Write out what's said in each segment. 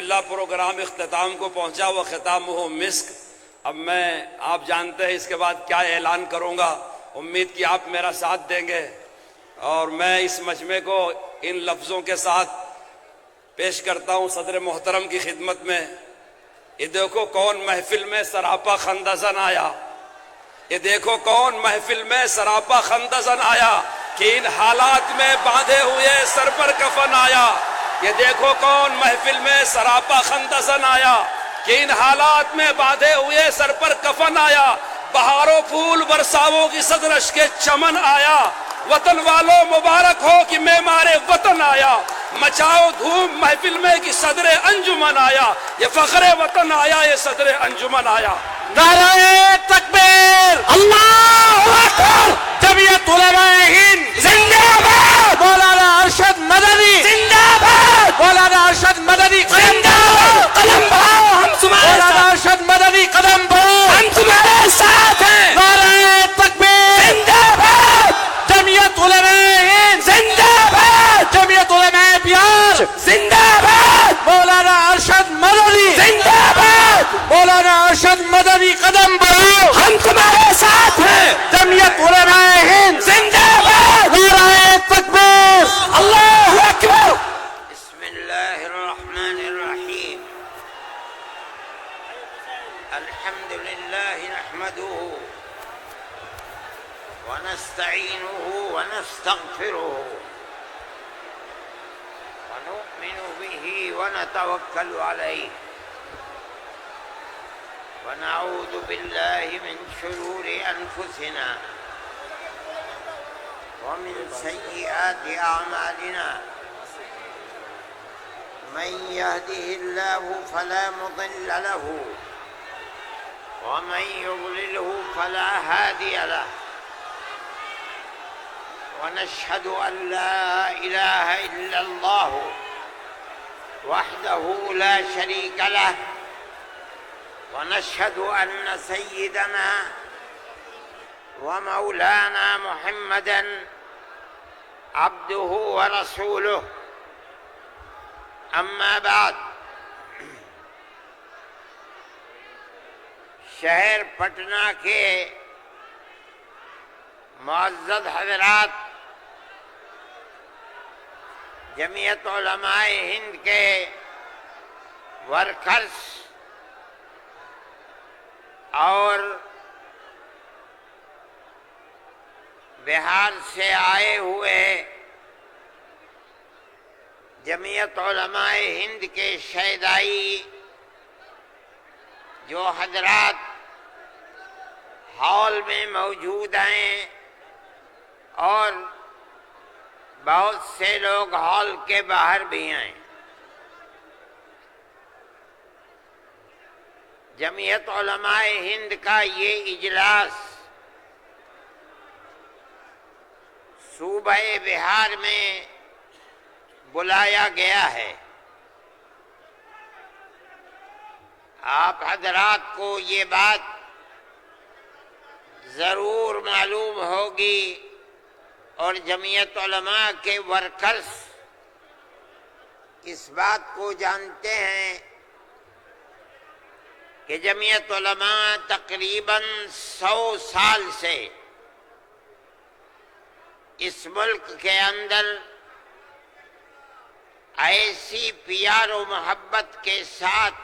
الحمدللہ پروگرام اختتام کو پہنچا، وہ ختامہ مسک۔ اب میں آپ جانتے ہیں اس کے بعد کیا اعلان کروں گا، امید کہ آپ میرا ساتھ دیں گے، اور میں اس مجمع کو ان لفظوں کے ساتھ پیش کرتا ہوں صدر محترم کی خدمت میں۔ یہ دیکھو کون محفل میں سراپا خندزن آیا، یہ دیکھو کون محفل میں سراپا خندزن آیا کہ ان حالات میں باندھے ہوئے سر پر کفن آیا۔ یہ دیکھو کون محفل میں سراپا خندزن آیا کہ ان حالات میں باندھے ہوئے سر پر کفن آیا۔ بہاروں پھول برساووں کی صدرش کے چمن آیا، وطن والوں مبارک ہو کہ معمار وطن آیا۔ مچاؤ دھوم محفل میں کہ صدر انجمن آیا، یہ فخر وطن آیا، یہ صدر انجمن آیا۔ نعرہ تکبیر، اللہ اکبر، جمعیت علماء ہند زندہ باد، مولانا ارشد مدنی زندہ باد، مولانا ارشد مدنی زندہ باد، قدم بڑھاؤ ہم تمہارے ساتھ، مولانا ارشد مدنی قدم بڑھاؤ ہم تمہارے ساتھ ہیں۔ نعرہ تکبیر زندہ باد، جمعیت علماء ہند زندہ باد، جمعیت علماء بہار زندہ باد، مولانا ارشد مدنی زندہ باد، مولانا ارشد مدنی قدم بڑھاؤ ہم تمہارے ساتھ ہیں۔ جمعیت علماء ہند زندہ باد، نعرہ تکبیر، اللہ اکبر۔ بسم اللہ الرحمن الرحیم، الحمد للہ نحمده ونستعینه ونستغفره ونؤمن به ونتوکل علیہ ونعوذ باللہ من شرور انفسنا ومن سیئات اعمالنا، من يهده الله فلا مضل له ومن يضلله فلا هادي له، ونشهد أن لا إله إلا الله وحده لا شريك له، ونشهد أن سيدنا ومولانا محمدا عبده ورسوله، أما بعد۔ شہر پٹنہ کے معزز حضرات، جمعیت علماء ہند کے ورکرز اور بہار سے آئے ہوئے جمعیت علماء ہند کے شیدائی جو حضرات ہال میں موجود ہیں، اور بہت سے لوگ ہال کے باہر بھی ہیں، جمعیت علماء ہند کا یہ اجلاس صوبہ بہار میں بلایا گیا ہے۔ آپ حضرات کو یہ بات ضرور معلوم ہوگی، اور جمعیت علماء کے ورکرز اس بات کو جانتے ہیں کہ جمعیت علماء تقریباً 100 سال سے اس ملک کے اندر ایسی پیار و محبت کے ساتھ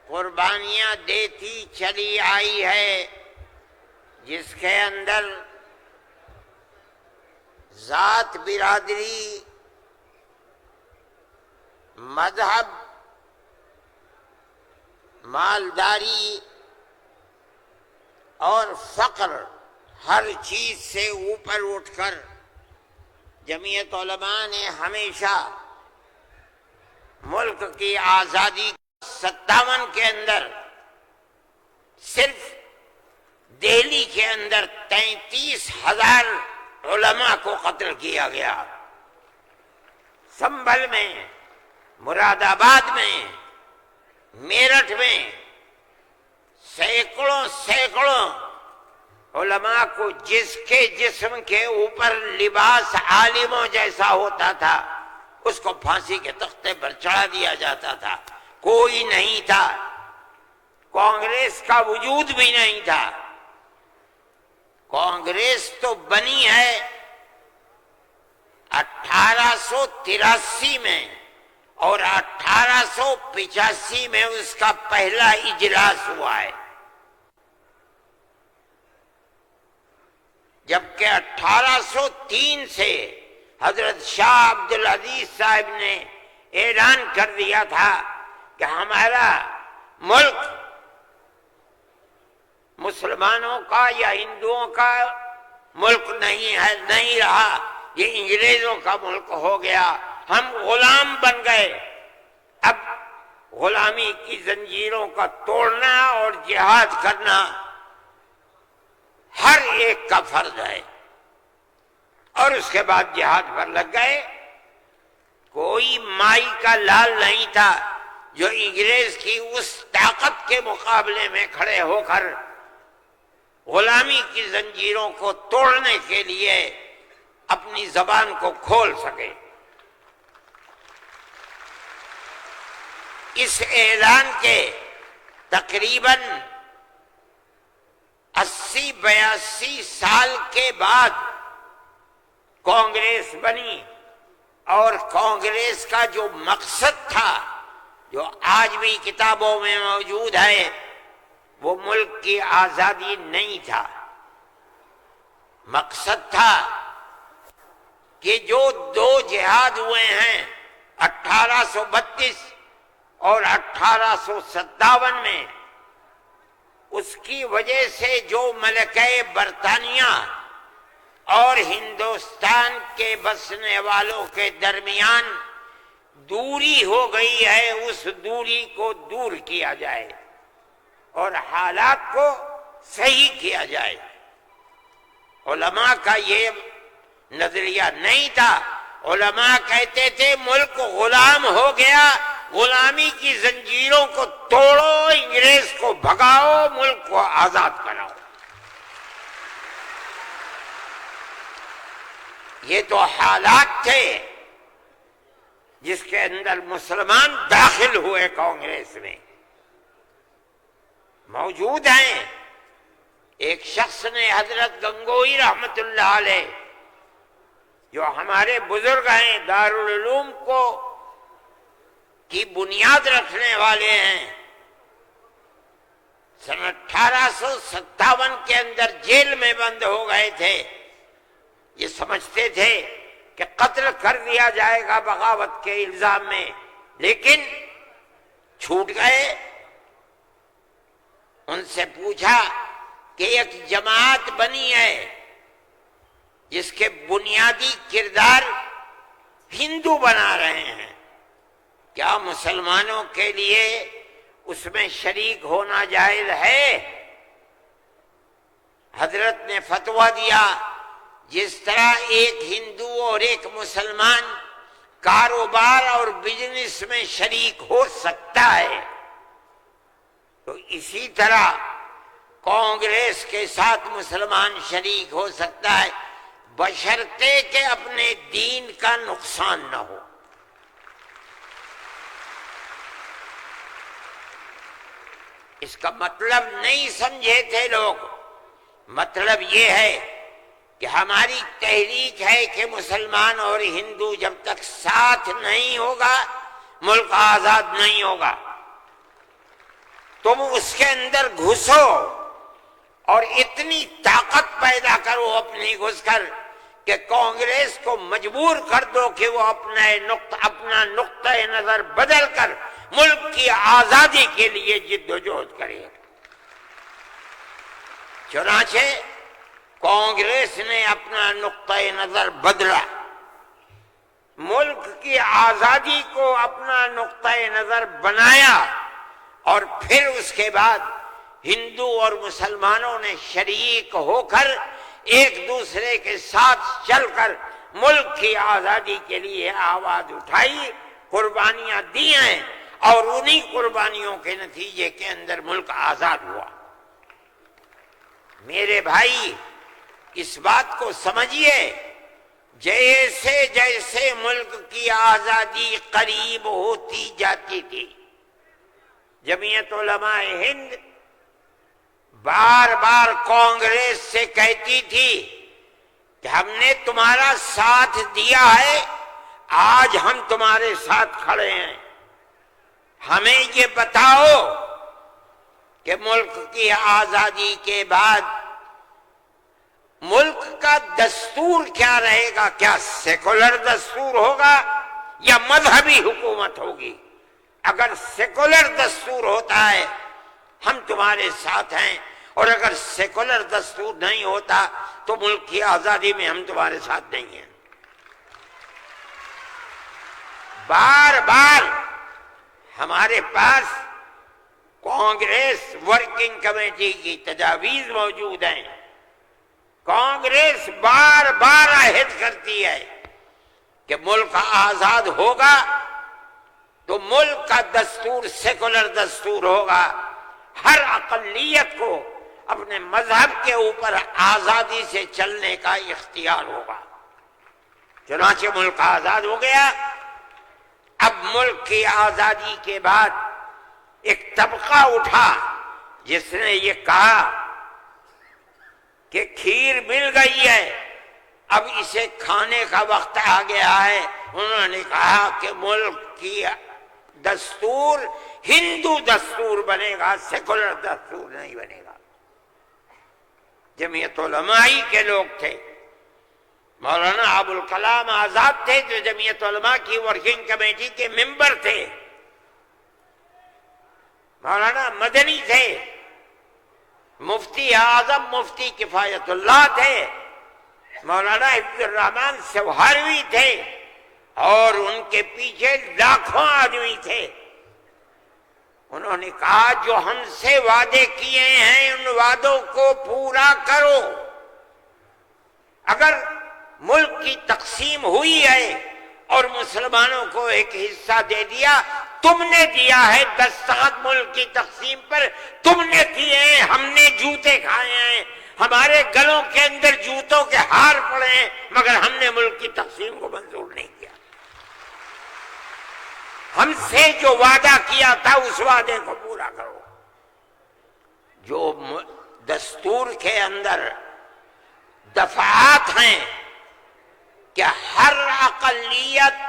قربانیاں دیتی چلی آئی ہے جس کے اندر ذات، برادری، مذہب، مالداری اور فقر، ہر چیز سے اوپر اٹھ کر جمعیت علماء نے ہمیشہ ملک کی آزادی 57 کے اندر صرف دہلی کے اندر 33,000 علماء کو قتل کیا گیا، سنبھل میں، مراد آباد میں، میرٹھ میں سینکڑوں علماء کو جس کے جسم کے اوپر لباس عالموں جیسا ہوتا تھا اس کو پھانسی کے تختے پر چڑھا دیا جاتا تھا. کوئی نہیں تھا، کانگریس کا وجود بھی نہیں تھا. کانگریس تو بنی ہے 1883 میں، اور 1885 میں اس کا پہلا اجلاس ہوا ہے، جبکہ 1803 سے حضرت شاہ عبدالعزیز صاحب نے اعلان کر دیا تھا کہ ہمارا ملک مسلمانوں کا یا ہندوؤں کا ملک نہیں ہے، نہیں رہا، یہ انگریزوں کا ملک ہو گیا، ہم غلام بن گئے. اب غلامی کی زنجیروں کا توڑنا اور جہاد کرنا ہر ایک کا فرض ہے. اور اس کے بعد جہاد پر لگ گئے. کوئی مائی کا لال نہیں تھا جو انگریز کی اس طاقت کے مقابلے میں کھڑے ہو کر غلامی کی زنجیروں کو توڑنے کے لیے اپنی زبان کو کھول سکے. اس اعلان کے تقریباً 80-82 سال کے بعد کانگریس بنی، اور کانگریس کا جو مقصد تھا، جو آج بھی کتابوں میں موجود ہے، وہ ملک کی آزادی نہیں تھا. مقصد تھا کہ جو دو جہاد ہوئے ہیں 1832 اور 1857 میں، اس کی وجہ سے جو ملکہ برطانیہ اور ہندوستان کے بسنے والوں کے درمیان دوری ہو گئی ہے، اس دوری کو دور کیا جائے اور حالات کو صحیح کیا جائے. علماء کا یہ نظریہ نہیں تھا. علماء کہتے تھے ملک غلام ہو گیا، غلامی کی زنجیروں کو توڑو، انگریز کو بھگاؤ، ملک کو آزاد کراؤ. یہ تو حالات تھے جس کے اندر مسلمان داخل ہوئے کانگریس میں. موجود ہیں. ایک شخص نے حضرت گنگوئی رحمت اللہ علیہ، جو ہمارے بزرگ ہیں، دارالعلوم کو کی بنیاد رکھنے والے ہیں، سن 1857 کے اندر جیل میں بند ہو گئے تھے. یہ سمجھتے تھے کہ قتل کر دیا جائے گا بغاوت کے الزام میں، لیکن چھوٹ گئے. ان سے پوچھا کہ ایک جماعت بنی ہے جس کے بنیادی کردار ہندو بنا رہے ہیں، کیا مسلمانوں کے لیے اس میں شریک ہونا جائز ہے؟ حضرت نے فتویٰ دیا جس طرح ایک ہندو اور ایک مسلمان کاروبار اور بزنس میں شریک ہو سکتا ہے، تو اسی طرح کانگریس کے ساتھ مسلمان شریک ہو سکتا ہے، بشرطے کہ اپنے دین کا نقصان نہ ہو. اس کا مطلب نہیں سمجھے تھے لوگ. مطلب یہ ہے کہ ہماری تحریک ہے کہ مسلمان اور ہندو جب تک ساتھ نہیں ہوگا ملک آزاد نہیں ہوگا. تم اس کے اندر گھسو اور اتنی طاقت پیدا کرو اپنی گھس کر کہ کانگریس کو مجبور کر دو کہ وہ اپنا نقطہ نظر بدل کر ملک کی آزادی کے لیے جد و جہد کرے. چنانچہ کانگریس نے اپنا نقطہ نظر بدلا، ملک کی آزادی کو اپنا نقطہ نظر بنایا، اور پھر اس کے بعد ہندو اور مسلمانوں نے شریک ہو کر ایک دوسرے کے ساتھ چل کر ملک کی آزادی کے لیے آواز اٹھائی، قربانیاں دی ہیں، اور انہی قربانیوں کے نتیجے کے اندر ملک آزاد ہوا. میرے بھائی، اس بات کو سمجھیے، جیسے جیسے ملک کی آزادی قریب ہوتی جاتی تھی، جمعیت علماء ہند بار بار کانگریس سے کہتی تھی کہ ہم نے تمہارا ساتھ دیا ہے، آج ہم تمہارے ساتھ کھڑے ہیں، ہمیں یہ بتاؤ کہ ملک کی آزادی کے بعد ملک کا دستور کیا رہے گا، کیا سیکولر دستور ہوگا یا مذہبی حکومت ہوگی؟ اگر سیکولر دستور ہوتا ہے ہم تمہارے ساتھ ہیں، اور اگر سیکولر دستور نہیں ہوتا تو ملک کی آزادی میں ہم تمہارے ساتھ نہیں ہیں۔ بار بار ہمارے پاس کانگریس ورکنگ کمیٹی کی تجاویز موجود ہیں۔ کانگریس بار بار عہد کرتی ہے کہ ملک آزاد ہوگا تو ملک کا دستور سیکولر دستور ہوگا، ہر اقلیت کو اپنے مذہب کے اوپر آزادی سے چلنے کا اختیار ہوگا۔ چنانچہ ملک آزاد ہو گیا۔ اب ملک کی آزادی کے بعد ایک طبقہ اٹھا جس نے یہ کہا کہ کھیر مل گئی ہے، اب اسے کھانے کا وقت آ گیا ہے۔ انہوں نے کہا کہ ملک کی دستور ہندو دستور بنے گا، سیکولر دستور نہیں بنے گا۔ جمعیت علماء کے لوگ تھے، مولانا ابوالکلام آزاد تھے جو جمعیت علماء کی ورکنگ کمیٹی کے ممبر تھے، مولانا مدنی تھے، مفتی اعظم مفتی کفایت اللہ تھے، مولانا حفظ الرحمان سوہروی تھے، اور ان کے پیچھے لاکھوں آدمی تھے۔ انہوں نے کہا جو ہم سے وعدے کیے ہیں ان وعدوں کو پورا کرو۔ اگر ملک کی تقسیم ہوئی ہے اور مسلمانوں کو ایک حصہ دے دیا، تم نے دیا ہے 10 ملک کی تقسیم پر، تم نے کیے ہیں، ہم نے جوتے کھائے ہیں، ہمارے گلوں کے اندر جوتوں کے ہار پڑے ہیں، مگر ہم نے ملک کی تقسیم کو منظور نہیں کیا۔ ہم سے جو وعدہ کیا تھا اس وعدے کو پورا کرو۔ جو دستور کے اندر دفعات ہیں کہ ہر اقلیت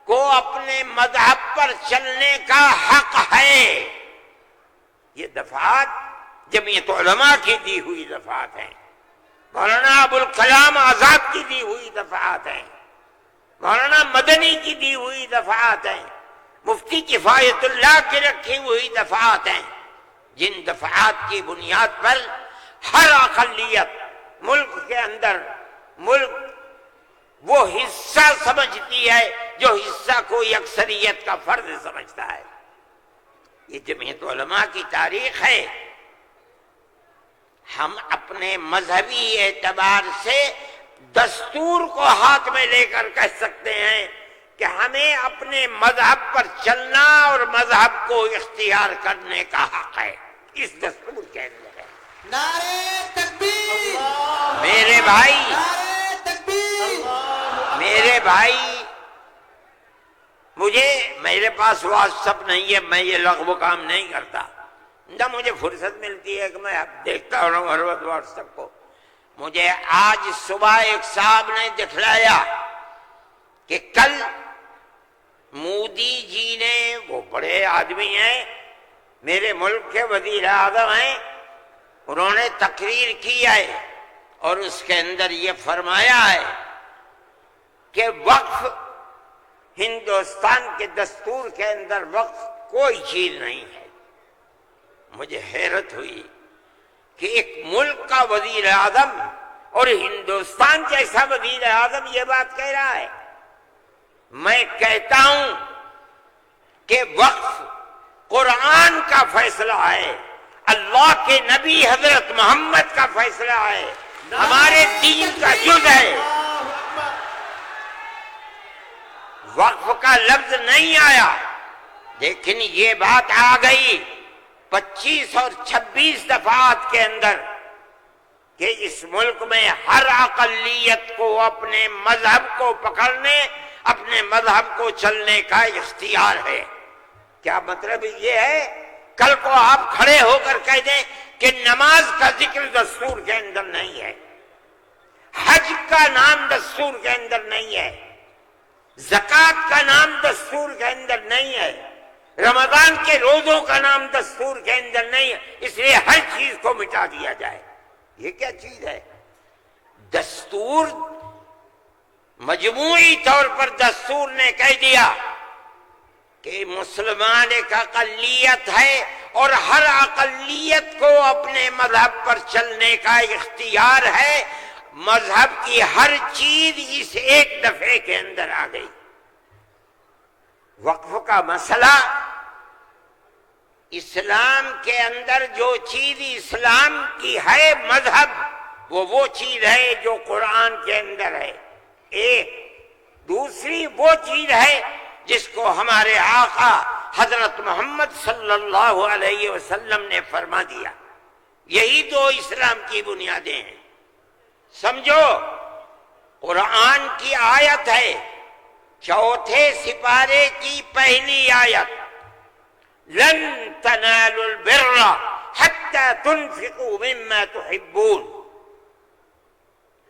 کو اپنے مذہب پر چلنے کا حق ہے، یہ دفعات جمعیت علماء کی دی ہوئی دفعات ہیں، مولانا ابوالکلام آزاد کی دی ہوئی دفعات ہیں، مولانا مدنی کی دی ہوئی دفعات ہیں، مفتی کفایت اللہ کی رکھی ہوئی دفعات ہیں، جن دفعات کی بنیاد پر ہر اقلیت ملک کے اندر ملک وہ حصہ سمجھتی ہے جو حصہ کوئی اکثریت کا فرض سمجھتا ہے۔ یہ جمعیت علماء کی تاریخ ہے۔ ہم اپنے مذہبی اعتبار سے دستور کو ہاتھ میں لے کر کہہ سکتے ہیں کہ ہمیں اپنے مذہب پر چلنا اور مذہب کو اختیار کرنے کا حق ہے، اس دستور کے اندر ہے۔ نعرہ تکبیر! میرے بھائی، نعرہ تکبیر! میرے بھائی، میرے پاس واٹس ایپ نہیں ہے، میں یہ لغو کام نہیں کرتا، نہ مجھے فرصت ملتی ہے کہ میں اب دیکھتا ہوں ہر وقت واٹس ایپ کو۔ مجھے آج صبح ایک صاحب نے دکھلایا کہ کل مودی جی نے، وہ بڑے آدمی ہیں، میرے ملک کے وزیر اعظم ہیں، انہوں نے تقریر کی ہے اور اس کے اندر یہ فرمایا ہے کہ وقف ہندوستان کے دستور کے اندر وقف کوئی چیز نہیں ہے۔ مجھے حیرت ہوئی کہ ایک ملک کا وزیر اعظم اور ہندوستان جیسا وزیر اعظم یہ بات کہہ رہا ہے۔ میں کہتا ہوں کہ وقف قرآن کا فیصلہ ہے، اللہ کے نبی حضرت محمد کا فیصلہ ہے، ہمارے دین کا جز ہے۔ وقف کا لفظ نہیں آیا، لیکن یہ بات آ گئی 25 اور 26 دفعات کے اندر کہ اس ملک میں ہر اقلیت کو اپنے مذہب کو پکڑنے، اپنے مذہب کو چلنے کا اختیار ہے۔ کیا مطلب یہ ہے؟ کل کو آپ کھڑے ہو کر کہہ دیں کہ نماز کا ذکر دستور کے اندر نہیں ہے، حج کا نام دستور کے اندر نہیں ہے، زکوٰۃ کا نام دستور کے اندر نہیں ہے، رمضان کے روزوں کا نام دستور کے اندر نہیں ہے، اس لیے ہر چیز کو مٹا دیا جائے۔ یہ کیا چیز ہے؟ دستور مجموعی طور پر دستور نے کہہ دیا کہ مسلمان ایک اقلیت ہے اور ہر اقلیت کو اپنے مذہب پر چلنے کا اختیار ہے۔ مذہب کی ہر چیز اس ایک دفعے کے اندر آ گئی۔ وقف کا مسئلہ، اسلام کے اندر جو چیز اسلام کی ہے مذہب، وہ چیز ہے جو قرآن کے اندر ہے ایک، دوسری وہ چیز ہے جس کو ہمارے آقا حضرت محمد صلی اللہ علیہ وسلم نے فرما دیا۔ یہی دو اسلام کی بنیادیں ہیں۔ سمجھو، قرآن کی آیت ہے، چوتھے سپارے کی پہلی آیت، لن تنالوا البر حتى تنفقوا مما تحبون۔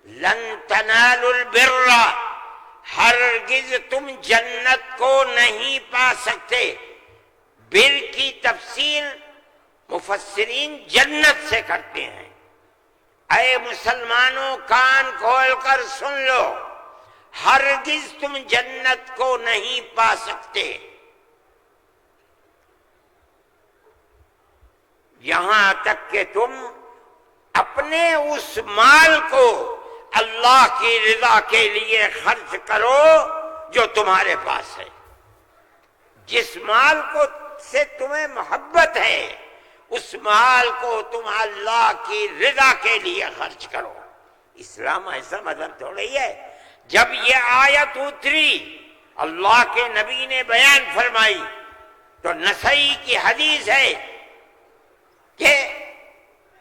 لن تنالوا البر، ہرگز تم جنت کو نہیں پا سکتے۔ بر کی تفسیر مفسرین جنت سے کرتے ہیں۔ اے مسلمانوں، کان کھول کر سن لو، ہرگز تم جنت کو نہیں پا سکتے یہاں تک کہ تم اپنے اس مال کو اللہ کی رضا کے لیے خرچ کرو جو تمہارے پاس ہے۔ جس مال کو سے تمہیں محبت ہے، اس مال کو تم اللہ کی رضا کے لیے خرچ کرو۔ اسلام ایسا مذہب تھوڑی ہے۔ جب یہ آیت اتری، اللہ کے نبی نے بیان فرمائی، تو نسائی کی حدیث ہے کہ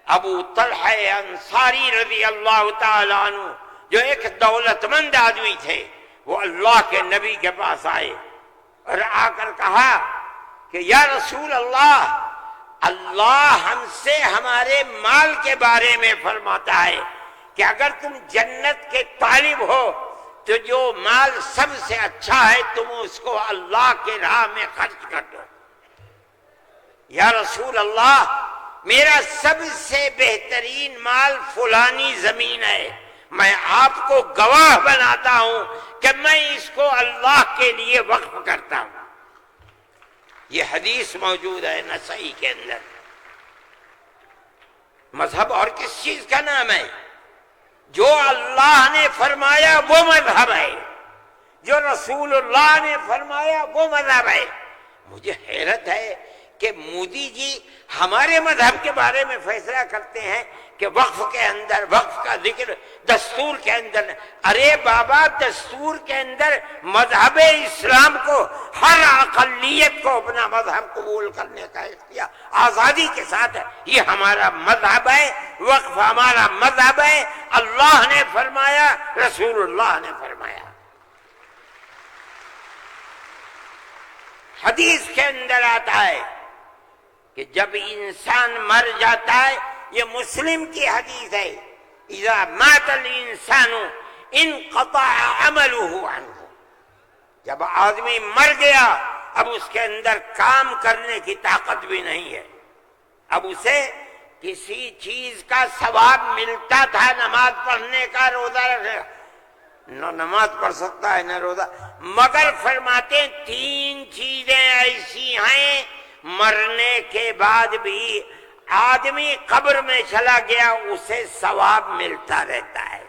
ابو طلحہ انصاری رضی اللہ تعالیٰ عنہ جو ایک دولت مند آدمی تھے، وہ اللہ کے نبی کے پاس آئے اور آ کر کہا کہ یا رسول اللہ، اللہ ہم سے ہمارے مال کے بارے میں فرماتا ہے کہ اگر تم جنت کے طالب ہو تو جو مال سب سے اچھا ہے تم اس کو اللہ کے راہ میں خرچ کر دو۔ یا رسول اللہ، میرا سب سے بہترین مال فلانی زمین ہے، میں آپ کو گواہ بناتا ہوں کہ میں اس کو اللہ کے لیے وقف کرتا ہوں۔ یہ حدیث موجود ہے نسائی کے اندر۔ مذہب اور کس چیز کا نام ہے؟ جو اللہ نے فرمایا وہ مذہب ہے، جو رسول اللہ نے فرمایا وہ مذہب ہے۔ مجھے حیرت ہے کہ مودی جی ہمارے مذہب کے بارے میں فیصلہ کرتے ہیں کہ وقف کے اندر، وقف کا ذکر دستور کے اندر۔ ارے بابا، دستور کے اندر مذہب اسلام کو، ہر اقلیت کو اپنا مذہب قبول کرنے کا اختیار آزادی کے ساتھ ہے۔ یہ ہمارا مذہب ہے، وقف ہمارا مذہب ہے۔ اللہ نے فرمایا، رسول اللہ نے فرمایا۔ حدیث کے اندر آتا ہے کہ جب انسان مر جاتا ہے، یہ مسلم کی حدیث ہے، اذا مات الانسان انقطع عمله عنه۔ جب آدمی مر گیا، اب اس کے اندر کام کرنے کی طاقت بھی نہیں ہے۔ اب اسے کسی چیز کا ثواب ملتا تھا، نماز پڑھنے کا، روزہ رکھنے کا، نہ نماز پڑھ سکتا ہے نہ روزہ، مگر فرماتے ہیں تین چیزیں ایسی ہیں مرنے کے بعد بھی آدمی قبر میں چلا گیا اسے ثواب ملتا رہتا ہے۔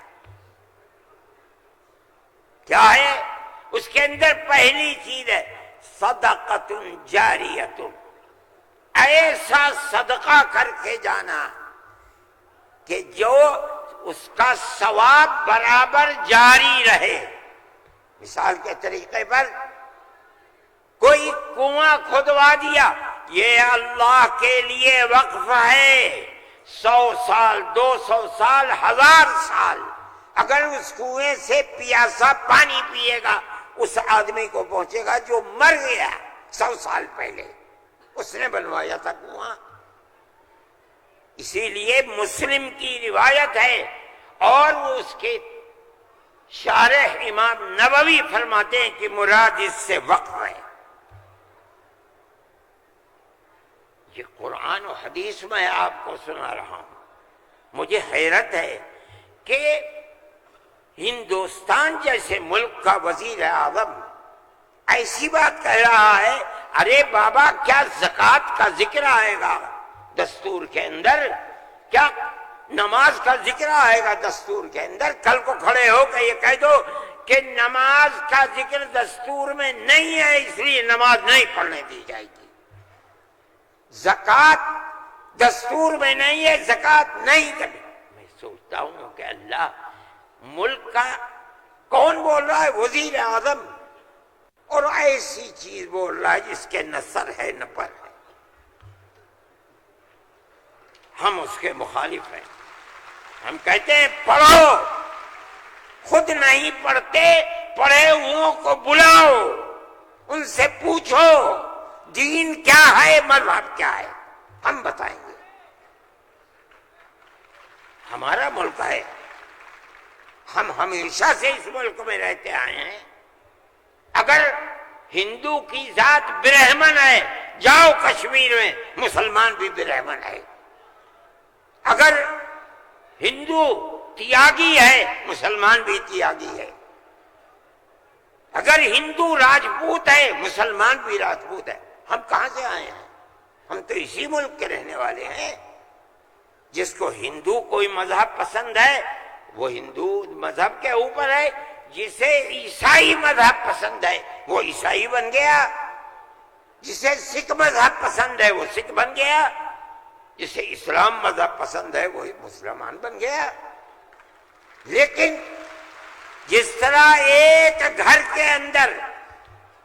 کیا ہے؟ اس کے اندر پہلی چیز ہے صدقۃ جاریۃ، ایسا صدقہ کر کے جانا کہ جو اس کا ثواب برابر جاری رہے۔ مثال کے طریقے پر کوئی کنواں کھدوا دیا، یہ اللہ کے لیے وقف ہے، 100 سال 200 سال 1000 سال اگر اس کنویں سے پیاسا پانی پیے گا اس آدمی کو پہنچے گا جو مر گیا 100 سال پہلے، اس نے بنوایا تھا کنواں۔ اسی لیے مسلم کی روایت ہے اور وہ اس کے شارح امام نووی فرماتے ہیں کہ مراد اس سے وقف ہے۔ یہ قرآن و حدیث میں آپ کو سنا رہا ہوں۔ مجھے حیرت ہے کہ ہندوستان جیسے ملک کا وزیر اعظم ایسی بات کہہ رہا ہے، ارے بابا کیا زکوٰۃ کا ذکر آئے گا دستور کے اندر؟ کیا نماز کا ذکر آئے گا دستور کے اندر؟ کل کو کھڑے ہو کے یہ کہہ دو کہ نماز کا ذکر دستور میں نہیں ہے اس لیے نماز نہیں پڑھنے دی جائے گی، زکوٰۃ دستور میں نہیں ہے زکوٰۃ نہیں کرنی۔ میں سوچتا ہوں کہ اللہ، ملک کا کون بول رہا ہے؟ وزیر اعظم، اور ایسی چیز بول رہا ہے جس کے نہ سر ہے نہ پر ہے۔ ہم اس کے مخالف ہیں۔ ہم کہتے ہیں پڑھو، خود نہیں پڑھتے، پڑھے ہوئوں کو بلاؤ، ان سے پوچھو دین کیا ہے، مذہب کیا ہے، ہم بتائیں گے۔ ہمارا ملک ہے، ہم ہمیشہ سے اس ملک میں رہتے آئے ہیں۔ اگر ہندو کی ذات برہمن ہے، جاؤ کشمیر میں مسلمان بھی برہمن ہے۔ اگر ہندو تیاگی ہے، مسلمان بھی تیاگی ہے۔ اگر ہندو راجپوت ہے، مسلمان بھی راجپوت ہے۔ ہم کہاں سے آئے ہیں؟ ہم تو اسی ملک کے رہنے والے ہیں۔ جس کو ہندو کوئی مذہب پسند ہے وہ ہندو مذہب کے اوپر ہے، جسے عیسائی مذہب پسند ہے وہ عیسائی بن گیا، جسے سکھ مذہب پسند ہے وہ سکھ بن گیا، جسے اسلام مذہب پسند ہے وہ مسلمان بن گیا۔ لیکن جس طرح ایک گھر کے اندر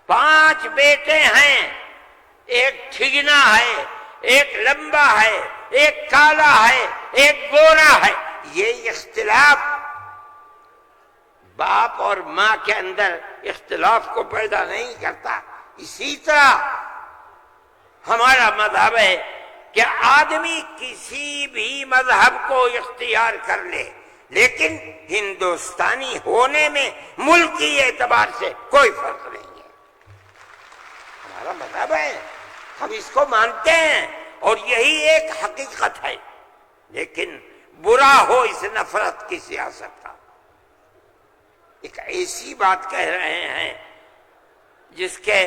5 بیٹے ہیں، ایک ٹھگنا ہے، ایک لمبا ہے، ایک کالا ہے، ایک گورا ہے، یہ اختلاف باپ اور ماں کے اندر اختلاف کو پیدا نہیں کرتا۔ اسی طرح ہمارا مذہب ہے کہ آدمی کسی بھی مذہب کو اختیار کر لے، لیکن ہندوستانی ہونے میں ملکی اعتبار سے کوئی فرق نہیں ہے۔ ہمارا مذہب ہے، ہم اس کو مانتے ہیں اور یہی ایک حقیقت ہے۔ لیکن برا ہو اس نفرت کی سیاست کا۔ ایک ایسی بات کہہ رہے ہیں جس کے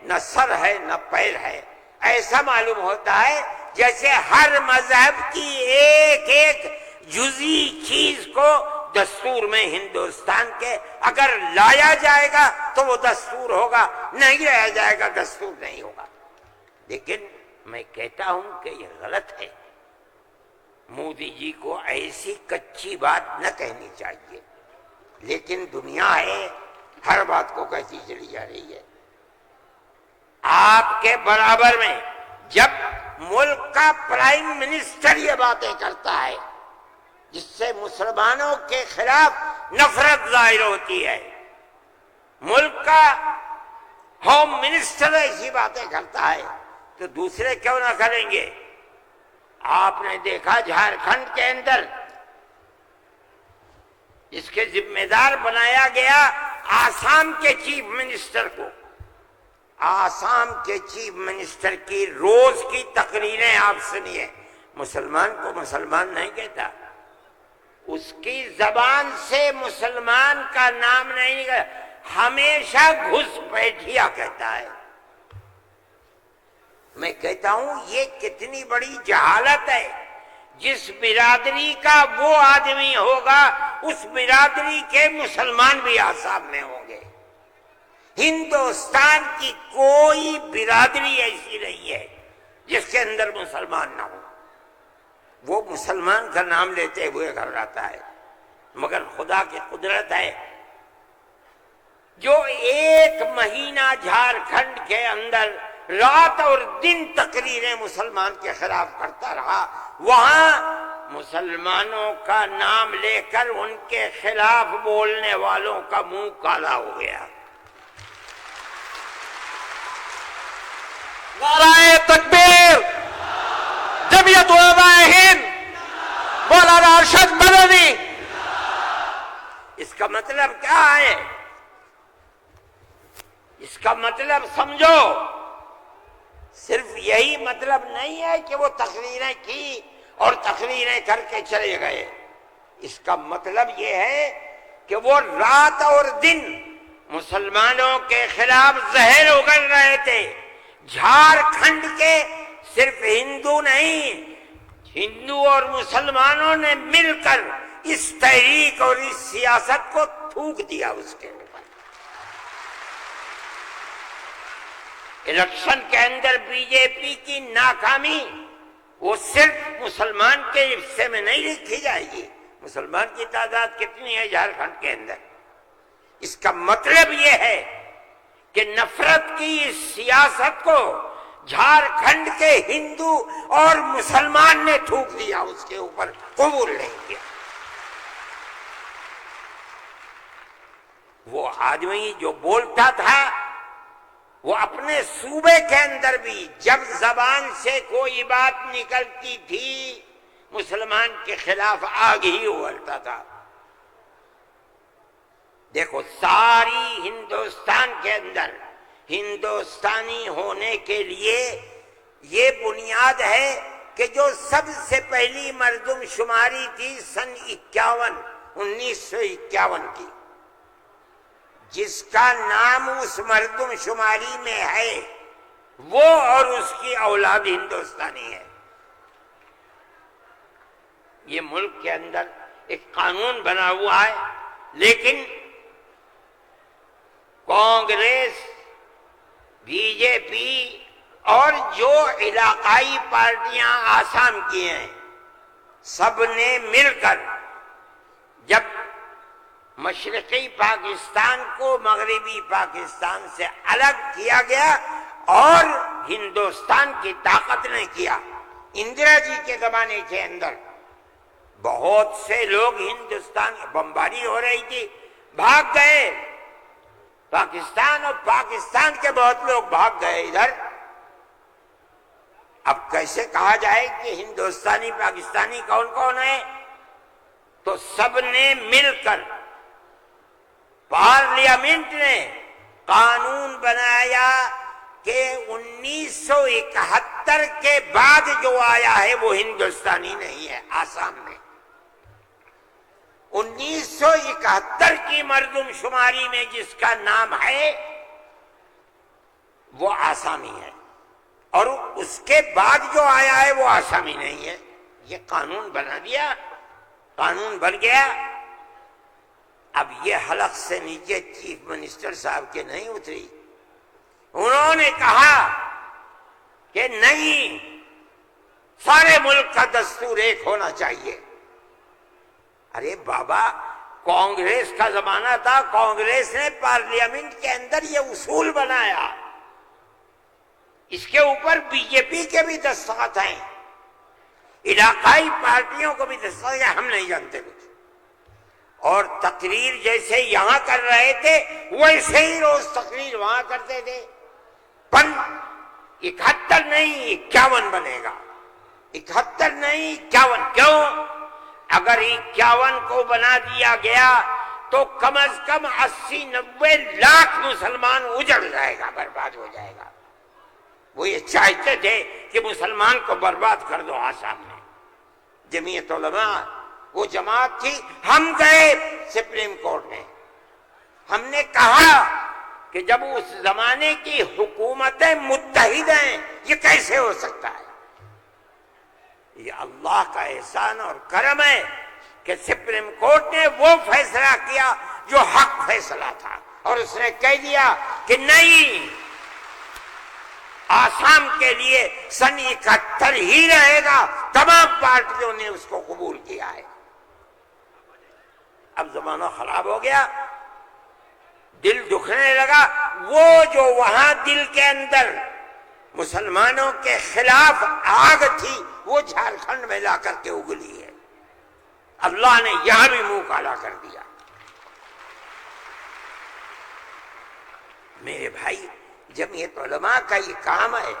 نہ سر ہے نہ پیر ہے، ایسا معلوم ہوتا ہے جیسے ہر مذہب کی ایک ایک جزئی چیز کو دستور میں ہندوستان کے اگر لایا جائے گا تو وہ دستور ہوگا، نہیں لایا جائے گا دستور نہیں ہوگا۔ لیکن میں کہتا ہوں کہ یہ غلط ہے۔ مودی جی کو ایسی کچی بات نہ کہنی چاہیے، لیکن دنیا ہے ہر بات کو کہتی چلی جا رہی ہے۔ آپ کے برابر میں جب ملک کا پرائم منسٹر یہ باتیں کرتا ہے جس سے مسلمانوں کے خلاف نفرت ظاہر ہوتی ہے، ملک کا ہوم منسٹر ایسی باتیں کرتا ہے تو دوسرے کیوں نہ کریں گے؟ آپ نے دیکھا جھارکھنڈ کے اندر اس کے ذمہ دار بنایا گیا آسام کے چیف منسٹر کو۔ آسام کے چیف منسٹر کی روز کی تقریریں آپ سنیے، مسلمان کو مسلمان نہیں کہتا، اس کی زبان سے مسلمان کا نام نہیں نکلتا، ہمیشہ گھس بیٹھیا کہتا ہے۔ میں کہتا ہوں یہ کتنی بڑی جہالت ہے۔ جس برادری کا وہ آدمی ہوگا اس برادری کے مسلمان بھی آسام میں ہوں گے۔ ہندوستان کی کوئی برادری ایسی نہیں ہے جس کے اندر مسلمان نہ ہو، وہ مسلمان کا نام لیتے ہوئے گھبراتا ہے۔ مگر خدا کی قدرت ہے، جو 1 مہینہ جھارکھنڈ کے اندر رات اور دن تقریریں مسلمان کے خلاف کرتا رہا، وہاں مسلمانوں کا نام لے کر ان کے خلاف بولنے والوں کا منہ کالا ہو گیا۔ نعرہ تکبیر، جمعیت علماء ہند، مولانا ارشد مدنی۔ اس کا مطلب کیا ہے؟ اس کا مطلب سمجھو، صرف یہی مطلب نہیں ہے کہ وہ تقریریں کی اور تقریریں کر کے چلے گئے۔ اس کا مطلب یہ ہے کہ وہ رات اور دن مسلمانوں کے خلاف زہر اگل رہے تھے۔ جھارکھنڈ کے صرف ہندو نہیں، ہندو اور مسلمانوں نے مل کر اس تحریک اور اس سیاست کو تھوک دیا اس کے اوپر۔ الیکشن کے اندر بی جے پی کی ناکامی وہ صرف مسلمان کے حصے میں نہیں لکھی جائے گی۔ مسلمان کی تعداد کتنی ہے جھارکھنڈ کے اندر؟ اس کا مطلب یہ ہے کہ نفرت کی اس سیاست کو جھارکھنڈ کے ہندو اور مسلمان نے تھوک دیا، اس کے اوپر قبول نہیں کیا۔ وہ آدمی جو بولتا تھا وہ اپنے صوبے کے اندر بھی جب زبان سے کوئی بات نکلتی تھی مسلمان کے خلاف آگ ہی اگلتا تھا۔ دیکھو ساری ہندوستان کے اندر ہندوستانی ہونے کے لیے یہ بنیاد ہے کہ جو سب سے پہلی مردم شماری تھی سن 1951 کی، جس کا نام اس مردم شماری میں ہے وہ اور اس کی اولاد ہندوستانی ہے۔ یہ ملک کے اندر ایک قانون بنا ہوا ہے، لیکن کانگریس، بی جے پی اور جو علاقائی پارٹیاں آسام کی ہیں، سب نے مل کر جب مشرقی پاکستان کو مغربی پاکستان سے الگ کیا گیا اور ہندوستان کی طاقت نے کیا۔ اندرا جی کے زمانے کے اندر بہت سے لوگ ہندوستان، بمباری ہو رہی تھی، بھاگ گئے پاکستان، اور پاکستان کے بہت لوگ بھاگ گئے ادھر۔ اب کیسے کہا جائے کہ ہندوستانی پاکستانی کون کون ہے؟ تو سب نے مل کر پارلیمنٹ نے قانون بنایا کہ 1971 کے بعد جو آیا ہے وہ ہندوستانی نہیں ہے۔ آسام میں 1971 کی مردم شماری میں جس کا نام ہے وہ آسامی ہے، اور اس کے بعد جو آیا ہے وہ آسامی نہیں ہے۔ یہ قانون بنا دیا، قانون بن گیا۔ اب یہ حلق سے نیچے چیف منسٹر صاحب کے نہیں اتری، انہوں نے کہا کہ نہیں، سارے ملک کا دستور ایک ہونا چاہیے۔ ارے بابا، کانگریس کا زمانہ تھا، کانگریس نے پارلیمنٹ کے اندر یہ اصول بنایا، اس کے اوپر بی جے پی کے بھی دستخط ہیں، علاقائی پارٹیوں کو بھی دستخط ہیں، ہم نہیں جانتے کچھ۔ اور تقریر جیسے یہاں کر رہے تھے ویسے ہی روز تقریر وہاں کرتے تھے۔ 71 نہیں 51 بنے گا، 71 نہیں 51۔ کیوں؟ اگر 51 کو بنا دیا گیا تو کم از کم 80-90 لاکھ مسلمان اجڑ جائے گا، برباد ہو جائے گا۔ وہ یہ چاہتے تھے کہ مسلمان کو برباد کر دو۔ آسام میں جمعیت علماء وہ جماعت تھی، ہم گئے سپریم کورٹ میں، ہم نے کہا کہ جب اس زمانے کی حکومتیں متحد ہیں یہ کیسے ہو سکتا ہے؟ یہ اللہ کا احسان اور کرم ہے کہ سپریم کورٹ نے وہ فیصلہ کیا جو حق فیصلہ تھا، اور اس نے کہہ دیا کہ نہیں، آسام کے لیے سن 71 ہی رہے گا۔ تمام پارٹیوں نے اس کو قبول کیا ہے۔ اب زمانہ خراب ہو گیا، دل دکھنے لگا۔ وہ جو وہاں دل کے اندر مسلمانوں کے خلاف آگ تھی وہ جھارکھنڈ میں لا کر کے اگلی ہے. اللہ نے یہاں بھی منہ کالا کر دیا. میرے بھائی جمعیت علماء کا یہ کام ہے.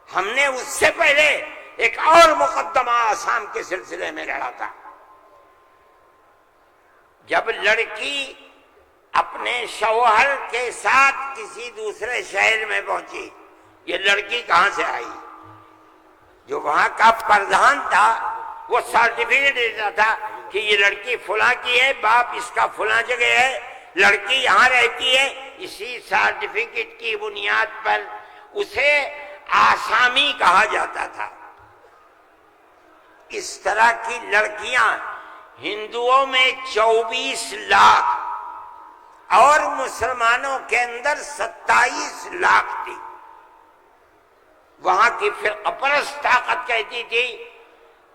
ہم نے اس سے پہلے ایک اور مقدمہ آسام کے سلسلے میں لڑا تھا. جب لڑکی اپنے شوہر کے ساتھ کسی دوسرے شہر میں پہنچی، یہ لڑکی کہاں سے آئی؟ جو وہاں کا پردھان تھا وہ سرٹیفکیٹ دیتا تھا کہ یہ لڑکی فلاں کی ہے، باپ اس کا فلاں جگہ ہے، لڑکی یہاں رہتی ہے. اسی سرٹیفکیٹ کی بنیاد پر اسے آسامی کہا جاتا تھا. اس طرح کی لڑکیاں ہندوؤں میں 24 لاکھ اور مسلمانوں کے اندر 27 لاکھ تھی. وہاں کی فرقہ پرست طاقت کہتی تھی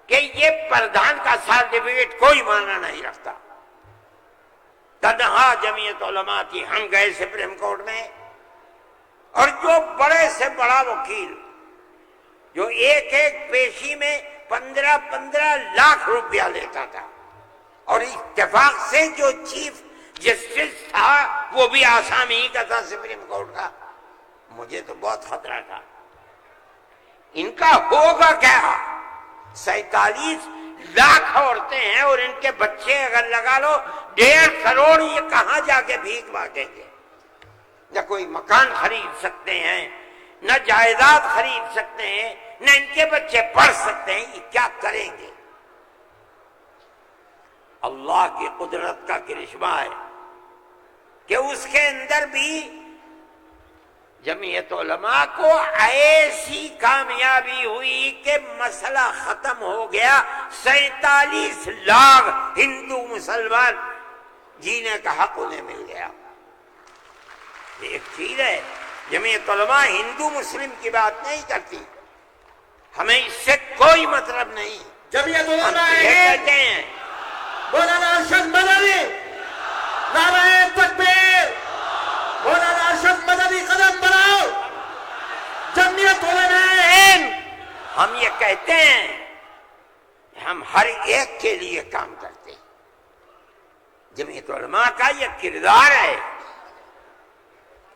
کہ یہ پردھان کا سرٹیفکیٹ کوئی معنی نہیں رکھتا. تنہا جمعیت علماء تھی. ہم گئے سپریم کورٹ میں اور جو بڑے سے بڑا وکیل جو ایک ایک پیشی میں 15 لاکھ روپیہ لیتا تھا، اور اتفاق سے جو چیف جسٹس تھا وہ بھی آسامی ہی کا تھا سپریم کورٹ کا. مجھے تو بہت خطرہ تھا ان کا ہوگا کیا. 47 لاکھ عورتیں ہیں اور ان کے بچے اگر لگا لو 1.5 کروڑ، یہ کہاں جا کے بھیک مانگیں گے؟ نہ کوئی مکان خرید سکتے ہیں، نہ جائیداد خرید سکتے ہیں، نہ ان کے بچے پڑھ سکتے ہیں. یہ کیا کریں گے؟ اللہ کی قدرت کا کرشمہ ہے کہ اس کے اندر بھی جمعیت علماء کو ایسی کامیابی ہوئی کہ مسئلہ ختم ہو گیا. 47 لاکھ ہندو مسلمان جینے کا حق انہیں مل گیا. ایک چیز ہے، جمعیت علماء ہندو مسلم کی بات نہیں کرتی، ہمیں اس سے کوئی مطلب نہیں. جمعیت ہم علماء یہ کہتے ہیں مولانا ارشد مدنی، نعرہ تکبیر، مولانا ارشد مدنی قدم بڑھاؤ. جمعیت علماء ہند، ہم یہ کہتے ہیں کہ ہم ہر ایک کے لیے کام کرتے ہیں. جمعیت علماء کا یہ کردار ہے.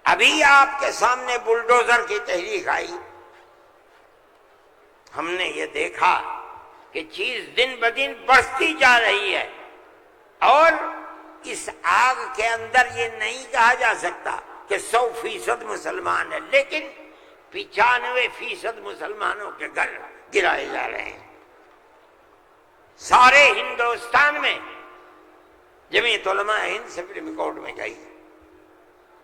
ابھی آپ کے سامنے بلڈوزر کی تحریک آئی، ہم نے یہ دیکھا کہ چیز دن بدن بڑھتی جا رہی ہے، اور اس آگ کے اندر یہ نہیں کہا جا سکتا کہ 100% مسلمان ہے، لیکن 95% مسلمانوں کے گھر گرائے جا رہے ہیں. سارے ہندوستان میں جمعیت علماء ہند سپریم کورٹ میں گئی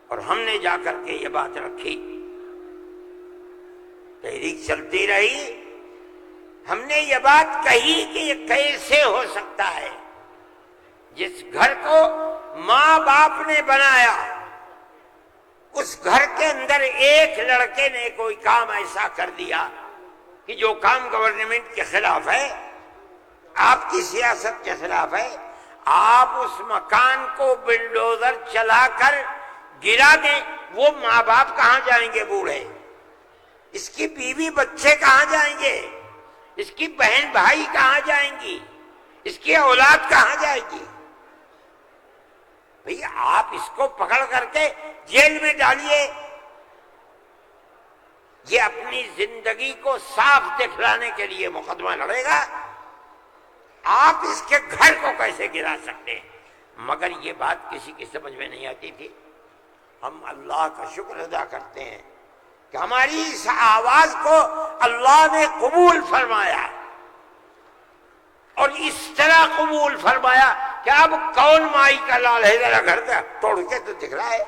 اور ہم نے جا کر کے یہ بات رکھی. تحریک چلتی رہی. ہم نے یہ بات کہی کہ یہ کیسے ہو سکتا ہے جس گھر کو ماں باپ نے بنایا، اس گھر کے اندر ایک لڑکے نے کوئی کام ایسا کر دیا کہ جو کام گورنمنٹ کے خلاف ہے، آپ کی سیاست کے خلاف ہے، آپ اس مکان کو بلڈوزر چلا کر گرا دیں. وہ ماں باپ کہاں جائیں گے بوڑھے؟ اس کی بیوی بچے کہاں جائیں گے؟ اس کی بہن بھائی کہاں جائیں گی؟ اس کی اولاد کہاں جائے گی؟ بھئی آپ اس کو پکڑ کر کے جیل میں ڈالیے. یہ اپنی زندگی کو صاف دکھلانے کے لیے مقدمہ لڑے گا. آپ اس کے گھر کو کیسے گرا سکتے ہیں؟ مگر یہ بات کسی کی سمجھ میں نہیں آتی تھی. ہم اللہ کا شکر ادا کرتے ہیں کہ ہماری اس آواز کو اللہ نے قبول فرمایا، اور اس طرح قبول فرمایا کہ اب کون مائی کا لال ہے؟ ذرا گھر کا توڑ کے تو دکھ رہا ہے.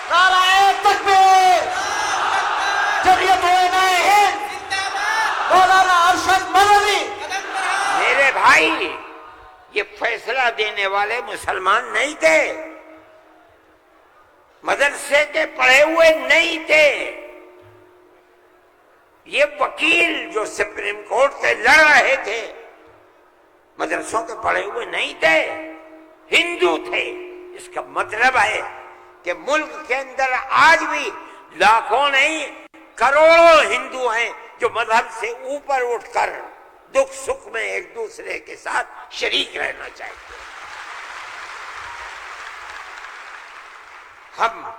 نعرہ تکبیر، جمعیت علماء ہند، مولانا ارشد مدنی. میرے بھائی، یہ فیصلہ دینے والے مسلمان نہیں تھے، مدرسے کے پڑھے ہوئے نہیں تھے. یہ وکیل جو سپریم کورٹ کے لڑ رہے تھے مدرسوں کے پڑھے ہوئے نہیں تھے، ہندو تھے. اس کا مطلب ہے کہ ملک کے اندر آج بھی لاکھوں نہیں کروڑوں ہندو ہیں جو مذہب سے اوپر اٹھ کر دکھ سکھ میں ایک دوسرے کے ساتھ شریک رہنا چاہتے ہیں۔ ہم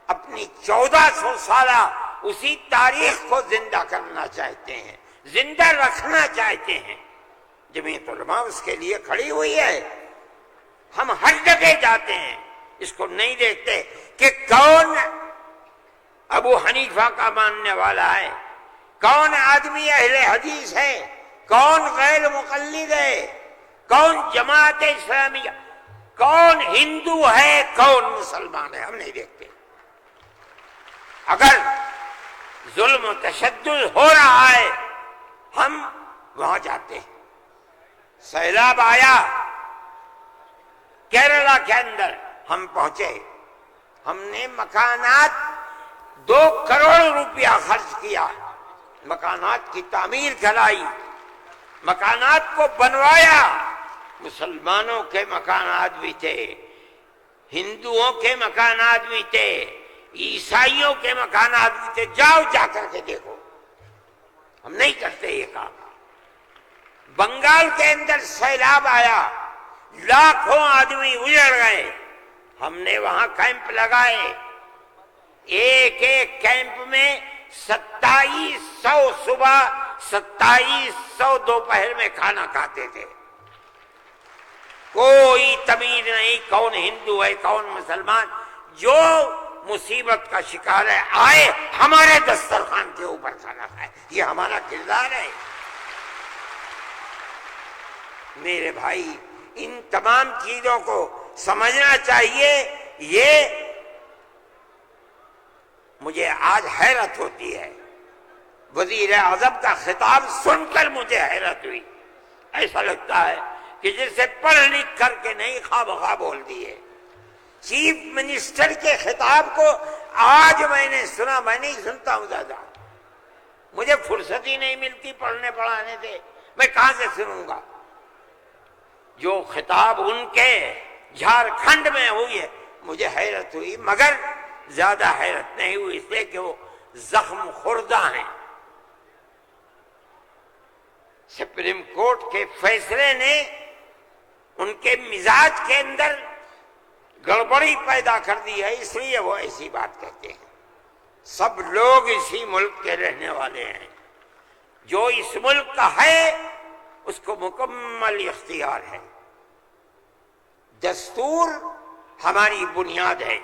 اپنی 1400 سالہ اسی تاریخ کو زندہ کرنا چاہتے ہیں، زندہ رکھنا چاہتے ہیں۔ جمعیت علماء اس کے لیے کھڑی ہوئی ہے۔ ہم ہر جگہ جاتے ہیں، اس کو نہیں دیکھتے کہ کون ابو حنیفہ کا ماننے والا ہے، کون آدمی اہل حدیث ہے، کون غیر مقلد ہے، کون جماعت اسلامیہ، کون ہندو ہے، کون مسلمان ہے، ہم نہیں دیکھتے۔ اگر ظلم و تشدد ہو رہا ہے ہم وہاں جاتے ہیں۔ سیلاب آیا کیرلا کے اندر، ہم پہنچے، ہم نے مکانات 2 کروڑ روپیہ خرچ کیا، مکانات کی تعمیر کرائی، مکانات کو بنوایا۔ مسلمانوں کے مکانات بھی تھے، ہندوؤں کے مکانات بھی تھے، عیسائیوں کے مکانات بھی تھے، جاؤ جا کر کے دیکھو۔ ہم نہیں کرتے یہ کام۔ بنگال کے اندر سیلاب آیا، لاکھوں آدمی اجڑ گئے، ہم نے وہاں کیمپ لگائے، ایک ایک کیمپ میں 2700 صبح 2700 دوپہر میں کھانا کھاتے تھے۔ کوئی تمیز نہیں کون ہندو ہے کون مسلمان، جو مصیبت کا شکار ہے آئے ہمارے دسترخوان کے اوپر کھانا کھائے، یہ ہمارا کردار ہے۔ میرے بھائی ان تمام چیزوں کو سمجھنا چاہیے۔ یہ مجھے آج حیرت ہوتی ہے، وزیر اعظم کا خطاب سن کر مجھے حیرت ہوئی۔ ایسا لگتا ہے کہ جسے پڑھ لکھ کر کے نہیں خواہ بول دیے۔ چیف منسٹر کے خطاب کو آج میں نے سنا، میں نہیں سنتا ہوں زیادہ، مجھے فرصت ہی نہیں ملتی پڑھنے پڑھانے سے، میں کہاں سے سنوں گا؟ جو خطاب ان کے جھارکھنڈ میں ہوئی ہے مجھے حیرت ہوئی، مگر زیادہ حیرت نہیں ہوئی اس لیے کہ وہ زخم خوردہ ہیں۔ سپریم کورٹ کے فیصلے نے ان کے مزاج کے اندر گڑبڑی پیدا کر دی ہے، اس لیے وہ ایسی بات کہتے ہیں۔ سب لوگ اسی ملک کے رہنے والے ہیں، جو اس ملک کا ہے اس کو مکمل اختیار ہے۔ دستور ہماری بنیاد ہے،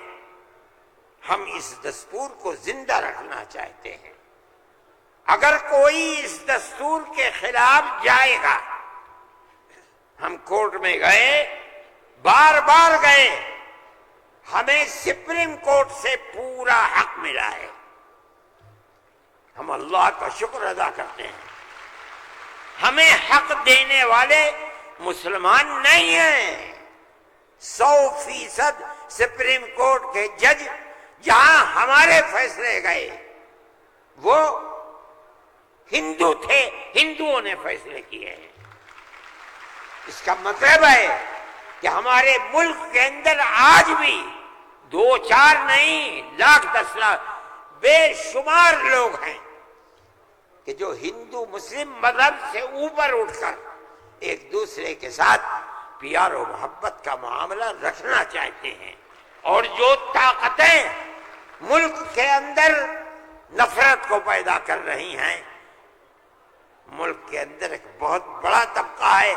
ہم اس دستور کو زندہ رکھنا چاہتے ہیں۔ اگر کوئی اس دستور کے خلاف جائے گا، ہم کورٹ میں گئے، بار بار گئے، ہمیں سپریم کورٹ سے پورا حق ملا ہے، ہم اللہ کا شکر ادا کرتے ہیں۔ ہمیں حق دینے والے مسلمان نہیں ہیں۔ 100% سپریم کورٹ کے جج جہاں ہمارے فیصلے گئے وہ ہندو تھے، ہندوؤں نے فیصلے کیے ہیں۔ اس کا مطلب ہے کہ ہمارے ملک کے اندر آج بھی 2-4 نہیں، لاکھ 10 لاکھ بے شمار لوگ ہیں کہ جو ہندو مسلم مذہب سے اوپر اٹھ کر ایک دوسرے کے ساتھ پیار و محبت کا معاملہ رکھنا چاہتے ہیں، اور جو طاقتیں ملک کے اندر نفرت کو پیدا کر رہی ہیں، ملک کے اندر ایک بہت بڑا طبقہ ہے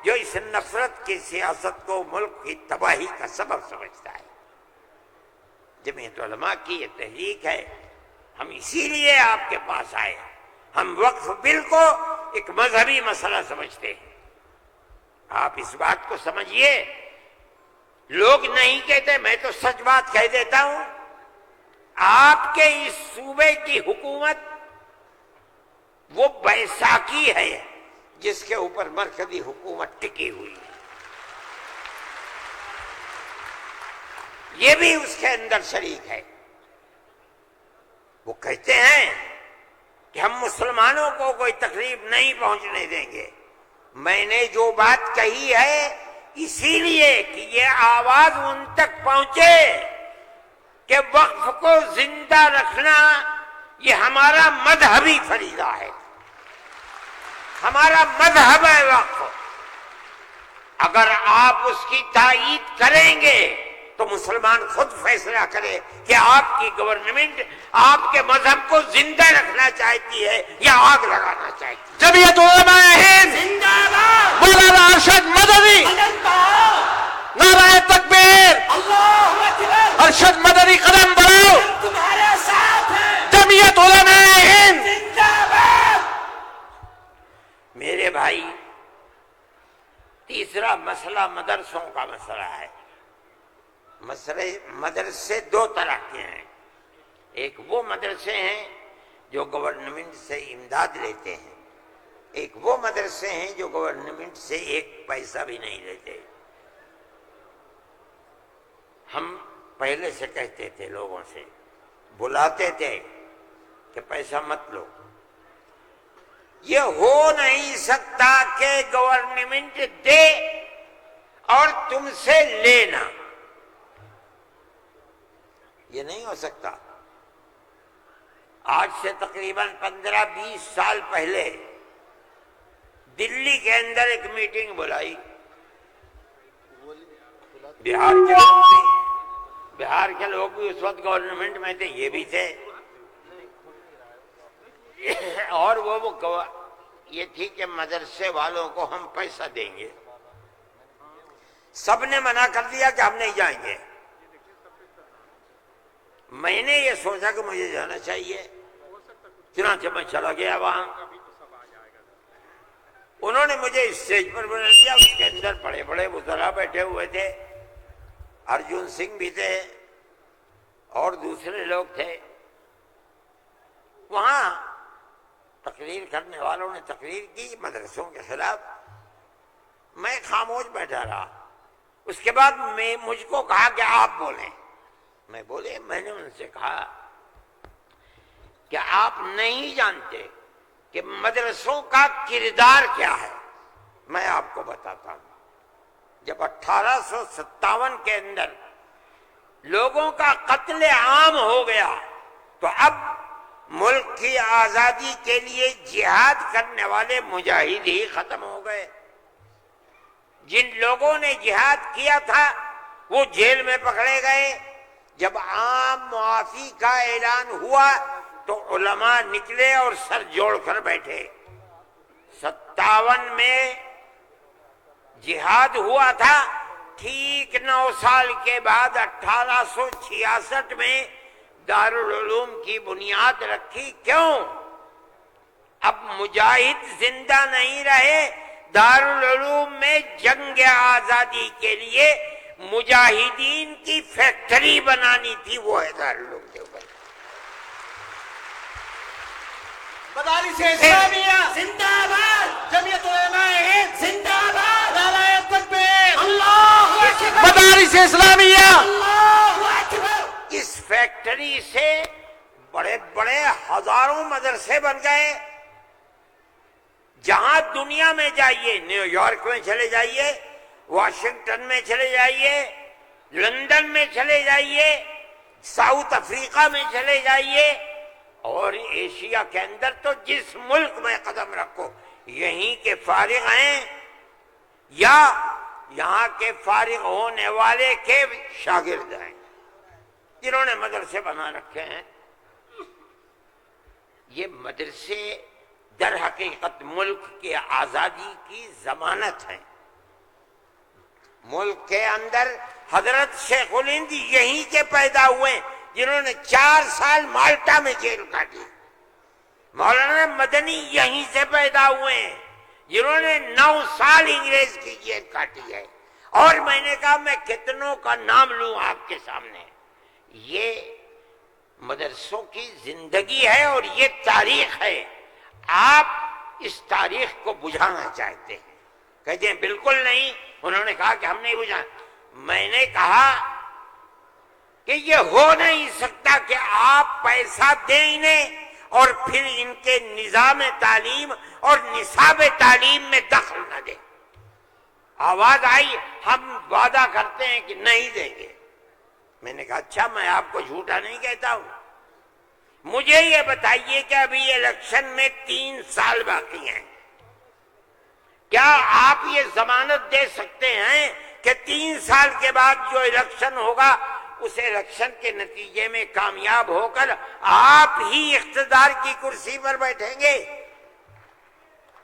جو اس نفرت کی سیاست کو ملک کی تباہی کا سبب سمجھتا ہے۔ جمعیت علماء کی یہ تحریک ہے، ہم اسی لیے آپ کے پاس آئے۔ ہم وقف بل کو ایک مذہبی مسئلہ سمجھتے ہیں، آپ اس بات کو سمجھیے۔ لوگ نہیں کہتے، میں تو سچ بات کہہ دیتا ہوں، آپ کے اس صوبے کی حکومت وہ بیساکھی ہے جس کے اوپر مرکزی حکومت ٹکی ہوئی ہے، یہ بھی اس کے اندر شریک ہے۔ وہ کہتے ہیں کہ ہم مسلمانوں کو کوئی تکلیف نہیں پہنچنے دیں گے۔ میں نے جو بات کہی ہے اسی لیے کہ یہ آواز ان تک پہنچے کہ وقف کو زندہ رکھنا یہ ہمارا مذہبی فریضہ ہے، ہمارا مذہب ہے وقف۔ اگر آپ اس کی تائید کریں گے تو مسلمان خود فیصلہ کرے کہ آپ کی گورنمنٹ آپ کے مذہب کو زندہ رکھنا چاہتی ہے یا آگ لگانا چاہتی ہے۔ جمعیت علماء ہند مولانا ارشد مدنی، نعرہ تکبیر، ارشد مدنی قدم بڑھاؤ، جمعیت علماء ہند۔ میرے بھائی، تیسرا مسئلہ مدرسوں کا مسئلہ ہے۔ مدرسے دو طرح کے ہیں، ایک وہ مدرسے ہیں جو گورنمنٹ سے امداد لیتے ہیں، ایک وہ مدرسے ہیں جو گورنمنٹ سے ایک پیسہ بھی نہیں لیتے۔ ہم پہلے سے کہتے تھے، لوگوں سے بلاتے تھے کہ پیسہ مت لو۔ یہ ہو نہیں سکتا کہ گورنمنٹ دے اور تم سے لینا، یہ نہیں ہو سکتا۔ آج سے تقریباً 15-20 سال پہلے دلی کے اندر ایک میٹنگ بلائی، بہار کے لوگ بھی اس وقت گورنمنٹ میں تھے، یہ بھی تھے، اور وہ یہ تھی کہ مدرسے والوں کو ہم پیسہ دیں گے۔ سب نے منع کر دیا کہ ہم نہیں جائیں گے۔ میں نے یہ سوچا کہ مجھے جانا چاہیے، چنانچہ میں چلا گیا وہاں۔ انہوں نے مجھے اسٹیج پر بنا دیا، اس کے اندر بڑے بڑے وزراء بیٹھے ہوئے تھے، ارجن سنگھ بھی تھے اور دوسرے لوگ تھے۔ وہاں تقریر کرنے والوں نے تقریر کی مدرسوں کے خلاف، میں خاموش بیٹھا رہا۔ اس کے بعد مجھ کو کہا کہ آپ بولیں، میں بولے۔ میں نے ان سے کہا کہ آپ نہیں جانتے کہ مدرسوں کا کردار کیا ہے۔ میں آپ کو بتاتا ہوں، جب 1857 کے اندر لوگوں کا قتل عام ہو گیا تو اب ملک کی آزادی کے لیے جہاد کرنے والے مجاہد ہی ختم ہو گئے۔ جن لوگوں نے جہاد کیا تھا وہ جیل میں پکڑے گئے۔ جب عام معافی کا اعلان ہوا تو علماء نکلے اور سر جوڑ کر بیٹھے۔ 57 میں جہاد ہوا تھا، ٹھیک 9 سال کے بعد 1866 میں دارالعلوم کی بنیاد رکھی۔ کیوں؟ اب مجاہد زندہ نہیں رہے، دارالعلوم میں جنگ آزادی کے لیے مجاہدین کی فیکٹری بنانی تھی، وہ ہے دارالعلوم کے اوپر۔ مدارس اسلامیہ زندہ باد، جمعیت علماء ہند زندہ باد، نعرہ تکبیر، اللہ اکبر، مدارس اسلامیہ، اللہ اکبر۔ اس فیکٹری سے بڑے بڑے ہزاروں مدرسے بن گئے۔ جہاں دنیا میں جائیے، نیو یارک میں چلے جائیے، واشنگٹن میں چلے جائیے، لندن میں چلے جائیے، ساؤتھ افریقہ میں چلے جائیے، اور ایشیا کے اندر تو جس ملک میں قدم رکھو یہیں کے فارغ ہیں یا یہاں کے فارغ ہونے والے کے شاگرد ہیں جنہوں نے مدرسے بنا رکھے ہیں۔ یہ مدرسے در حقیقت ملک کی آزادی کی ضمانت ہیں۔ ملک کے اندر حضرت شیخ الہند یہیں کے پیدا ہوئے جنہوں نے 4 سال مالٹا میں جیل کاٹی۔ مولانا مدنی یہیں سے پیدا ہوئے ہیں جنہوں نے 9 سال انگریز کی جیل کاٹی ہے۔ اور میں نے کہا میں کتنوں کا نام لوں آپ کے سامنے۔ یہ مدرسوں کی زندگی ہے اور یہ تاریخ ہے۔ آپ اس تاریخ کو بجھانا چاہتے ہیں، کہتے ہیں بالکل نہیں۔ انہوں نے کہا کہ ہم نہیں بجھانا۔ میں نے کہا کہ یہ ہو نہیں سکتا کہ آپ پیسہ دیں انہیں اور پھر ان کے نظام تعلیم اور نصاب تعلیم میں دخل نہ دیں۔ آواز آئی، ہم وعدہ کرتے ہیں کہ نہیں دیں گے۔ میں نے کہا اچھا، میں آپ کو جھوٹا نہیں کہتا ہوں، مجھے یہ بتائیے کہ ابھی الیکشن میں 3 سال باقی ہیں، کیا آپ یہ ضمانت دے سکتے ہیں کہ 3 سال کے بعد جو الیکشن ہوگا اس الیکشن کے نتیجے میں کامیاب ہو کر آپ ہی اقتدار کی کرسی پر بیٹھیں گے؟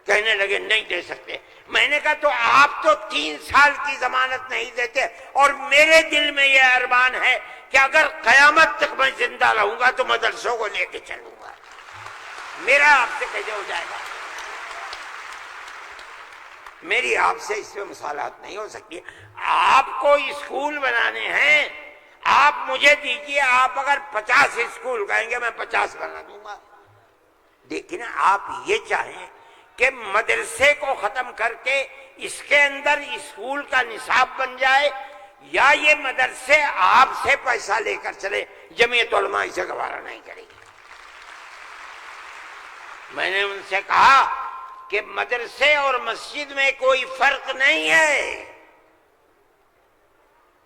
کہنے لگے نہیں دے سکتے۔ میں نے کہا تو آپ تو 3 سال کی ضمانت نہیں دیتے، اور میرے دل میں یہ ارمان ہے کہ اگر قیامت تک میں زندہ رہوں گا تو مدرسوں کو لے کے چلوں گا، میرا آپ سے کیسے ہو جائے گا؟ میری آپ سے اس میں مصالحت نہیں ہو سکتی۔ آپ کو اسکول بنانے ہیں، آپ مجھے دیجئے، آپ اگر 50 اسکول کہیں گے میں 50 بنا دوں گا، لیکن آپ یہ چاہیں کہ مدرسے کو ختم کر کے اس کے اندر اسکول کا نصاب بن جائے، یا یہ مدرسے آپ سے پیسہ لے کر چلے، جمعیت علماء اسے گوارا نہیں کرے گی۔ میں نے ان سے کہا کہ مدرسے اور مسجد میں کوئی فرق نہیں ہے۔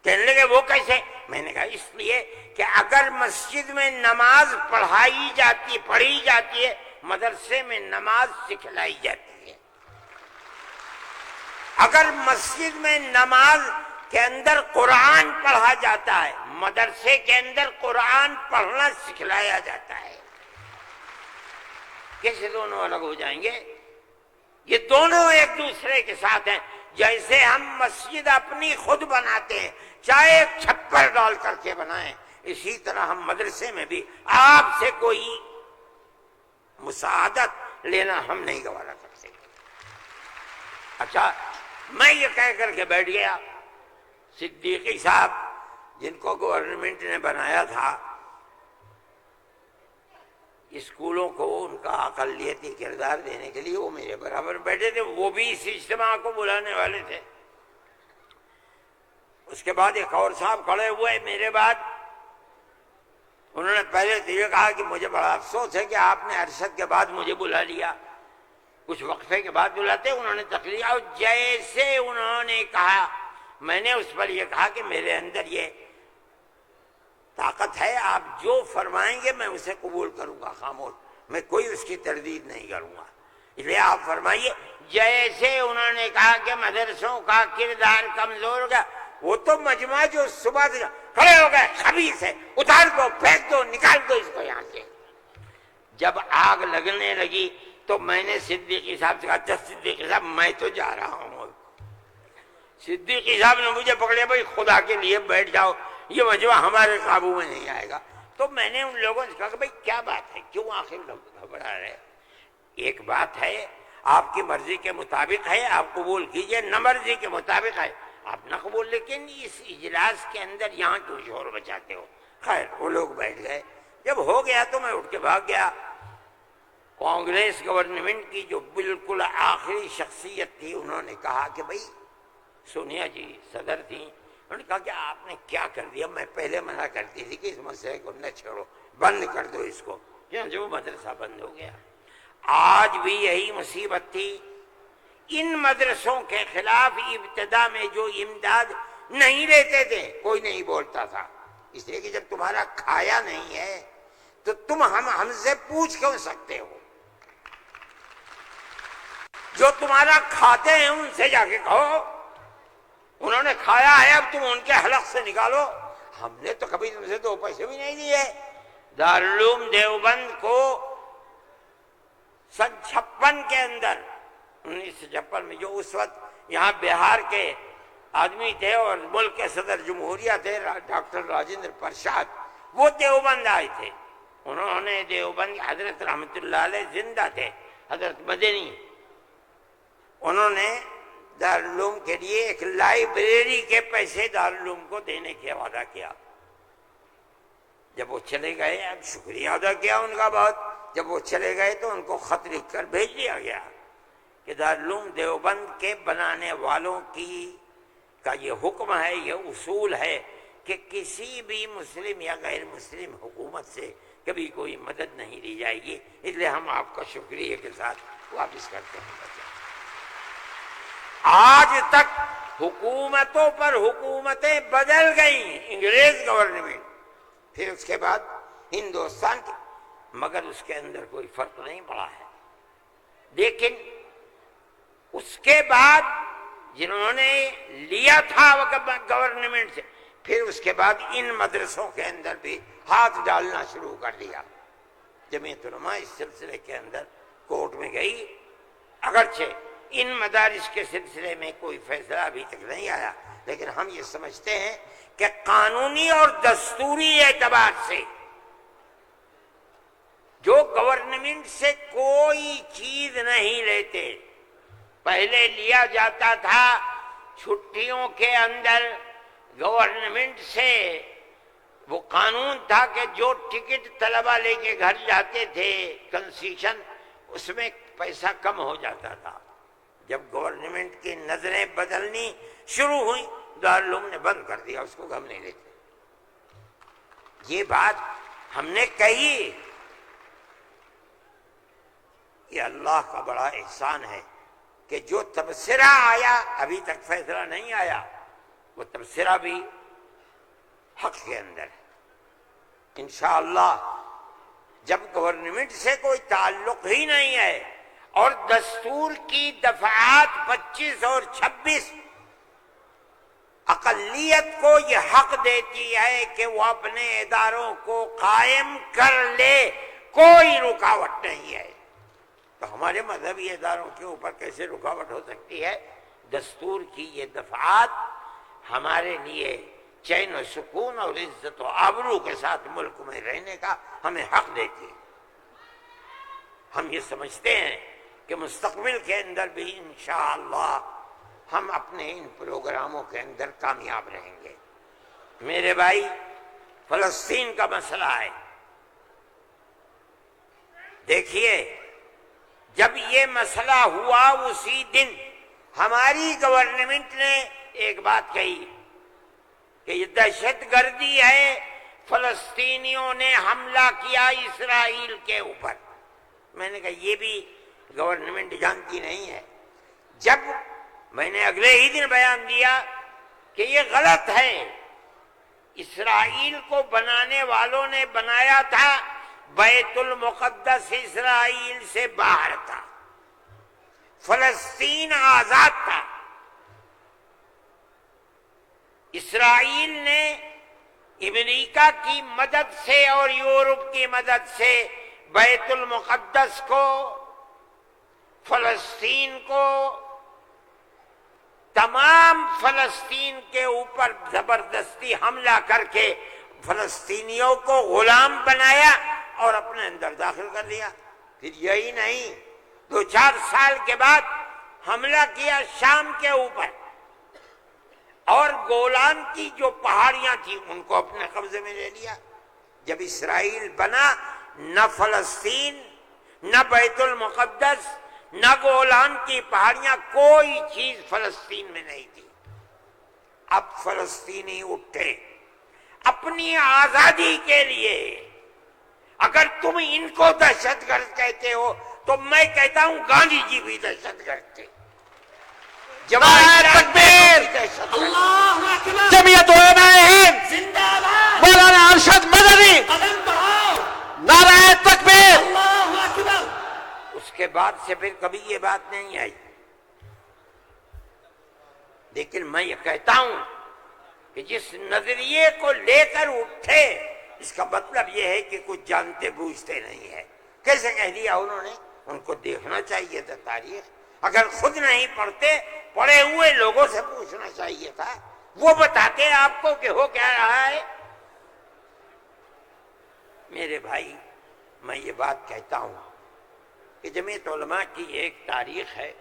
کہنے لگے وہ کیسے؟ میں نے کہا اس لیے کہ اگر مسجد میں نماز پڑھی جاتی ہے، مدرسے میں نماز سکھلائی جاتی ہے۔ اگر مسجد میں نماز کے اندر قرآن پڑھا جاتا ہے، مدرسے کے اندر قرآن پڑھنا سکھلایا جاتا ہے۔ کیسے دونوں الگ ہو جائیں گے؟ یہ دونوں ایک دوسرے کے ساتھ ہیں۔ جیسے ہم مسجد اپنی خود بناتے ہیں، چاہے ایک چھپر ڈال کر کے بنائیں، اسی طرح ہم مدرسے میں بھی آپ سے کوئی مساعدت لینا ہم نہیں گوارا کرتے۔ اچھا، میں یہ کہہ کر کے بیٹھ گیا۔ صدیقی صاحب جن کو گورنمنٹ نے بنایا تھا اسکولوں کو ان کا اقلیتی کردار دینے کے لیے، وہ میرے برابر بیٹھے تھے، وہ بھی اس اجتماع کو بلانے والے تھے۔ اس کے بعد ایک اور صاحب کھڑے ہوئے میرے بعد، انہوں نے پہلے تو یہ کہا کہ مجھے بڑا افسوس ہے کہ آپ نے ارشد کے بعد مجھے بلا لیا، کچھ وقفے کے بعد بلاتے۔ انہوں نے تقریر، اور جیسے انہوں نے کہا، میں نے اس پر یہ کہا کہ میرے اندر یہ طاقت ہے، آپ جو فرمائیں گے میں اسے قبول کروں گا، خاموش، میں کوئی اس کی تردید نہیں کروں گا، اس لیے آپ فرمائیے۔ جیسے انہوں نے کہا کہ مدرسوں کا کردار کمزور ہو گیا، وہ تو مجمع جو صبح سے کھڑے ہو گئے، خبیث ہے، اتار دو، پھینک دو، نکال دو اس کو یہاں سے۔ جب آگ لگنے لگی تو میں نے صدیقی صاحب سے کہا، اچھا صدیقی صاحب میں تو جا رہا ہوں۔ صدیقی صاحب نے مجھے پکڑے، بھائی خدا کے لیے بیٹھ جاؤ، یہ مجمع ہمارے قابو میں نہیں آئے گا۔ تو میں نے ان لوگوں سے کہا کہ بھائی کیا بات ہے، کیوں آخر گھبرا رہے؟ ایک بات ہے، آپ کی مرضی کے مطابق ہے آپ قبول کیجئے، نہ مرضی کے مطابق ہے آپ نہ قبول، لیکن اس اجلاس کے اندر یہاں کیوں شور بچاتے ہو؟ خیر وہ لوگ بیٹھ گئے۔ جب ہو گیا تو میں اٹھ کے بھاگ گیا۔ کانگریس گورنمنٹ کی جو بالکل آخری شخصیت تھی، انہوں نے کہا کہ بھائی سونیا جی صدر تھیں، انہوں نے کہا کہ آپ نے کیا کر دیا، میں پہلے منع کرتی تھی کہ اس مسئلے کو نہ چھوڑو، بند کر دو اس کو، جو مدرسہ بند ہو گیا۔ آج بھی یہی مصیبت تھی، ان مدرسوں کے خلاف ابتدا میں جو امداد نہیں لیتے تھے کوئی نہیں بولتا تھا، اس لیے کہ جب تمہارا کھایا نہیں ہے تو تم ہم سے پوچھ کیوں سکتے ہو؟ جو تمہارا کھاتے ہیں ان سے جا کے کہو، انہوں نے کھایا ہے اب تم ان کے حلق سے نکالو، ہم نے تو کبھی تم سے 2 پیسے بھی نہیں دیے۔ دارالعلوم دیوبند کو سن 56 کے اندر، 1956 میں، جو اس وقت یہاں بہار کے آدمی تھے اور ملک کے صدر جمہوریہ تھے ڈاکٹر راجندر پرساد، وہ دیوبند آئے تھے۔ انہوں نے دیوبند، حضرت رحمت اللہ علیہ زندہ تھے، حضرت مدنی، انہوں نے دارالعلوم کے لیے ایک لائبریری کے پیسے دارالعلوم کو دینے کا وعدہ کیا۔ جب وہ چلے گئے، اب شکریہ ادا کیا ان کا بہت، جب وہ چلے گئے تو ان کو خط لکھ کر بھیج دیا گیا کہ دارالعلوم دیوبند کے بنانے والوں کا یہ حکم ہے، یہ اصول ہے کہ کسی بھی مسلم یا غیر مسلم حکومت سے کبھی کوئی مدد نہیں لی جائے گی، اس لیے ہم آپ کا شکریہ کے ساتھ واپس کرتے ہیں۔ آج تک حکومتوں پر حکومتیں بدل گئیں، انگریز گورنمنٹ، پھر اس کے بعد ہندوستان کی، مگر اس کے اندر کوئی فرق نہیں پڑا ہے۔ لیکن اس کے بعد جنہوں نے لیا تھا گورنمنٹ سے، پھر اس کے بعد ان مدرسوں کے اندر بھی ہاتھ ڈالنا شروع کر دیا۔ جمعیت علماء اس سلسلے کے اندر کورٹ میں گئی، اگرچہ ان مدارس کے سلسلے میں کوئی فیصلہ ابھی تک نہیں آیا، لیکن ہم یہ سمجھتے ہیں کہ قانونی اور دستوری اعتبار سے جو گورنمنٹ سے کوئی چیز نہیں لیتے، پہلے لیا جاتا تھا چھٹیوں کے اندر گورنمنٹ سے، وہ قانون تھا کہ جو ٹکٹ طلبہ لے کے گھر جاتے تھے کنسیشن، اس میں پیسہ کم ہو جاتا تھا۔ جب گورنمنٹ کی نظریں بدلنی شروع ہوئی، دارالعلوم نے بند کر دیا، اس کو ہم نہیں لیتے۔ یہ بات ہم نے کہی، یہ اللہ کا بڑا احسان ہے کہ جو تبصرہ آیا، ابھی تک فیصلہ نہیں آیا، وہ تبصرہ بھی حق کے اندر ہے۔ انشاءاللہ جب گورنمنٹ سے کوئی تعلق ہی نہیں ہے اور دستور کی دفعات 25 اور 26 اقلیت کو یہ حق دیتی ہے کہ وہ اپنے اداروں کو قائم کر لے، کوئی رکاوٹ نہیں ہے، تو ہمارے مذہبی اداروں کے اوپر کیسے رکاوٹ ہو سکتی ہے؟ دستور کی یہ دفعات ہمارے لیے چین و سکون اور عزت و آبرو کے ساتھ ملک میں رہنے کا ہمیں حق دیتی ہے۔ ہم یہ سمجھتے ہیں کہ مستقبل کے اندر بھی انشاءاللہ ہم اپنے ان پروگراموں کے اندر کامیاب رہیں گے۔ میرے بھائی، فلسطین کا مسئلہ ہے، دیکھیے جب یہ مسئلہ ہوا اسی دن ہماری گورنمنٹ نے ایک بات کہی کہ یہ دہشت گردی ہے، فلسطینیوں نے حملہ کیا اسرائیل کے اوپر۔ میں نے کہا یہ بھی گورنمنٹ جانتی نہیں ہے۔ جب میں نے اگلے ہی دن بیان دیا کہ یہ غلط ہے، اسرائیل کو بنانے والوں نے بنایا تھا، بیت المقدس اسرائیل سے باہر تھا، فلسطین آزاد تھا۔ اسرائیل نے امریکہ کی مدد سے اور یورپ کی مدد سے بیت المقدس کو، فلسطین کو، تمام فلسطین کے اوپر زبردستی حملہ کر کے فلسطینیوں کو غلام بنایا اور اپنے اندر داخل کر لیا۔ پھر یہی نہیں، 2-4 سال کے بعد حملہ کیا شام کے اوپر، اور گولان کی جو پہاڑیاں تھیں ان کو اپنے قبضے میں لے لیا۔ جب اسرائیل بنا، نہ فلسطین، نہ بیت المقدس، نہ گولان کی پہاڑیاں، کوئی چیز فلسطین میں نہیں تھی۔ اب فلسطینی اٹھے اپنی آزادی کے لیے۔ اگر تم ان کو دہشت گرد کہتے ہو تو میں کہتا ہوں گاندھی جی بھی دہشت گرد تھے، جمعیت علماء ہند مولانا ارشد مدنی، نعرہ تکبیر۔ اس کے بعد سے پھر کبھی یہ بات نہیں آئی، لیکن میں یہ کہتا ہوں کہ جس نظریے کو لے کر اٹھے، اس کا مطلب یہ ہے کہ کچھ جانتے بوجھتے نہیں ہے۔ کیسے کہہ دیا انہوں نے؟ ان کو دیکھنا چاہیے تھا تاریخ، اگر خود نہیں پڑھتے، پڑھے ہوئے لوگوں سے پوچھنا چاہیے تھا، وہ بتاتے آپ کو کہ ہو کیا رہا ہے۔ میرے بھائی، میں یہ بات کہتا ہوں کہ جمعیت علماء کی ایک تاریخ ہے،